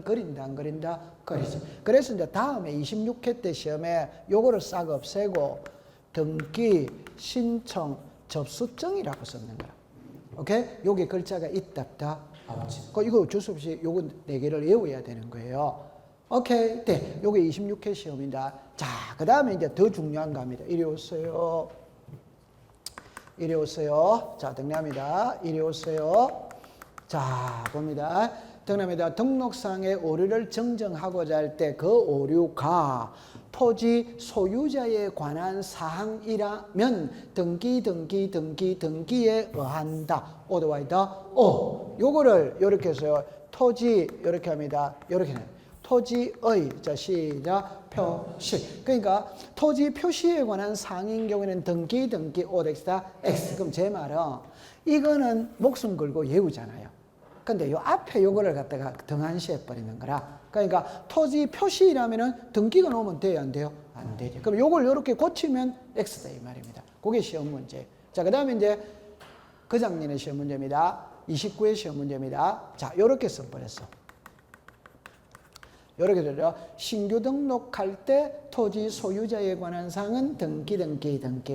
그린다 안 그린다? 그리지. 그래서 이제 다음에 26회 때 시험에 요거를 싹 없애고 등기, 신청, 접수증이라고 썼는 거야. 오케이? 요게 글자가 있다 없다? 아버지. 이거 어쩔 수 없이 요거 4개를 외워야 되는 거예요. 오케이. 네. 요게 26회 시험입니다. 자, 그 다음에 이제 더 중요한 거 합니다. 이리 오세요. 이리 오세요. 자, 등랍니다. 이리 오세요. 자, 봅니다. 등랍니다. 등록상의 오류를 정정하고자 할 때 그 오류가 토지 소유자에 관한 사항이라면 등기에 의한다. 오도와 있다. 요거를 요렇게 해서요. 토지 요렇게 합니다. 요렇게 해요. 토지의, 자, 시작, 표시. 그러니까 토지 표시에 관한 사항인 경우에는 등기, 오덱스다, X. 그럼 제 말은 이거는 목숨 걸고 외우잖아요. 근데 요 앞에 요거를 갖다가 등한시해 버리는 거라. 그러니까 토지 표시라면은 등기가 나오면 돼요, 안 돼요? 안 되죠. 그럼 요걸 요렇게 고치면 X다 이 말입니다. 그게 시험 문제. 자, 그 다음에 이제 그 작년의 시험 문제입니다. 29회 시험 문제입니다. 자, 요렇게 써버렸어. 요렇게 되죠. 신규 등록할 때 토지 소유자에 관한 사항은 등기,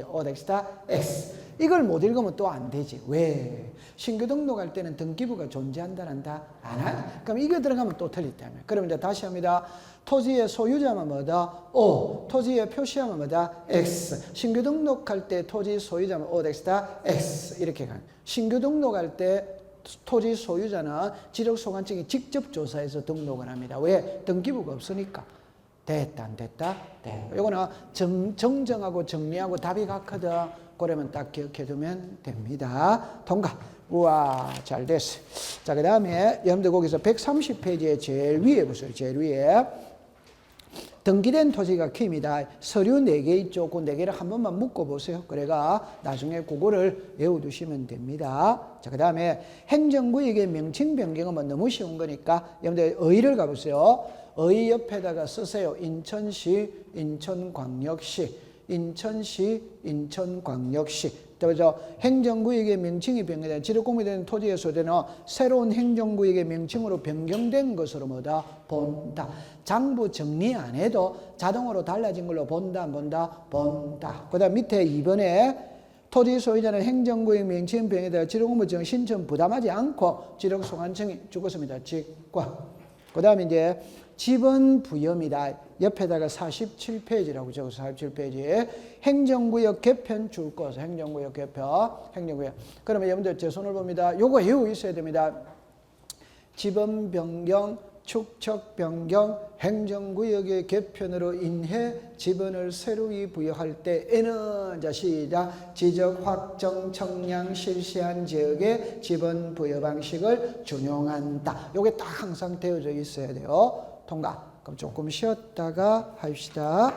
오덱스다, X. 이걸 못 읽으면 또 안 되지. 왜? 신규 등록할 때는 등기부가 존재한다, 안 하냐? 그럼 이거 들어가면 또 틀리다며. 그럼 이제 다시 합니다. 토지의 소유자만 뭐다? O. 토지의 표시하면 뭐다? X. 신규 등록할 때 토지 소유자만 오덱스다, X. 이렇게 가는. 신규 등록할 때 토지 소유자는 지적소관청이 직접 조사해서 등록을 합니다. 왜? 등기부가 없으니까. 됐다, 안 됐다? 네. 요거는 정정하고 정리하고 답이 같거든. 그러면 딱 기억해두면 됩니다. 통과. 우와, 잘 됐어. 자, 그 다음에 여러분들 거기서 130페이지에 제일 위에 보세요. 제일 위에. 등기된 토지가 키입니다. 서류 4개 있죠. 그 4개를 한 번만 묶어보세요. 그래가 나중에 그거를 외워두시면 됩니다. 자, 그 다음에 행정구역의 명칭 변경은 너무 쉬운 거니까 여러분들 의를 가보세요. 의 옆에다가 쓰세요. 인천시, 인천광역시, 인천광역시. 그래서 행정구역의 명칭이 변경된 지력공유된 토지의 소재는 새로운 행정구역의 명칭으로 변경된 것으로 뭐다? 본다. 장부 정리 안 해도 자동으로 달라진 걸로 본다, 안 본다? 본다. 그 다음 밑에 2번에 토지 소유자는 행정구역 명칭 변경에 대해 지력공무청 신청 부담하지 않고 지력소관청이 주었습니다. 직과. 그 다음에 이제 지번 부여입니다. 옆에다가 47페이지라고 적어서 47페이지에 행정구역 개편 줄 거서 행정구역 개편, 행정구역. 그러면 여러분들 제 손을 봅니다. 요거 외우고 있어야 됩니다. 지번 변경, 축척 변경, 행정구역의 개편으로 인해 지번을 새로이 부여할 때에는 자 시작 지적 확정 청량 실시한 지역의 지번 부여 방식을 준용한다. 요게 딱 항상 되어져 있어야 돼요. 통과. 그럼 조금 쉬었다가 합시다.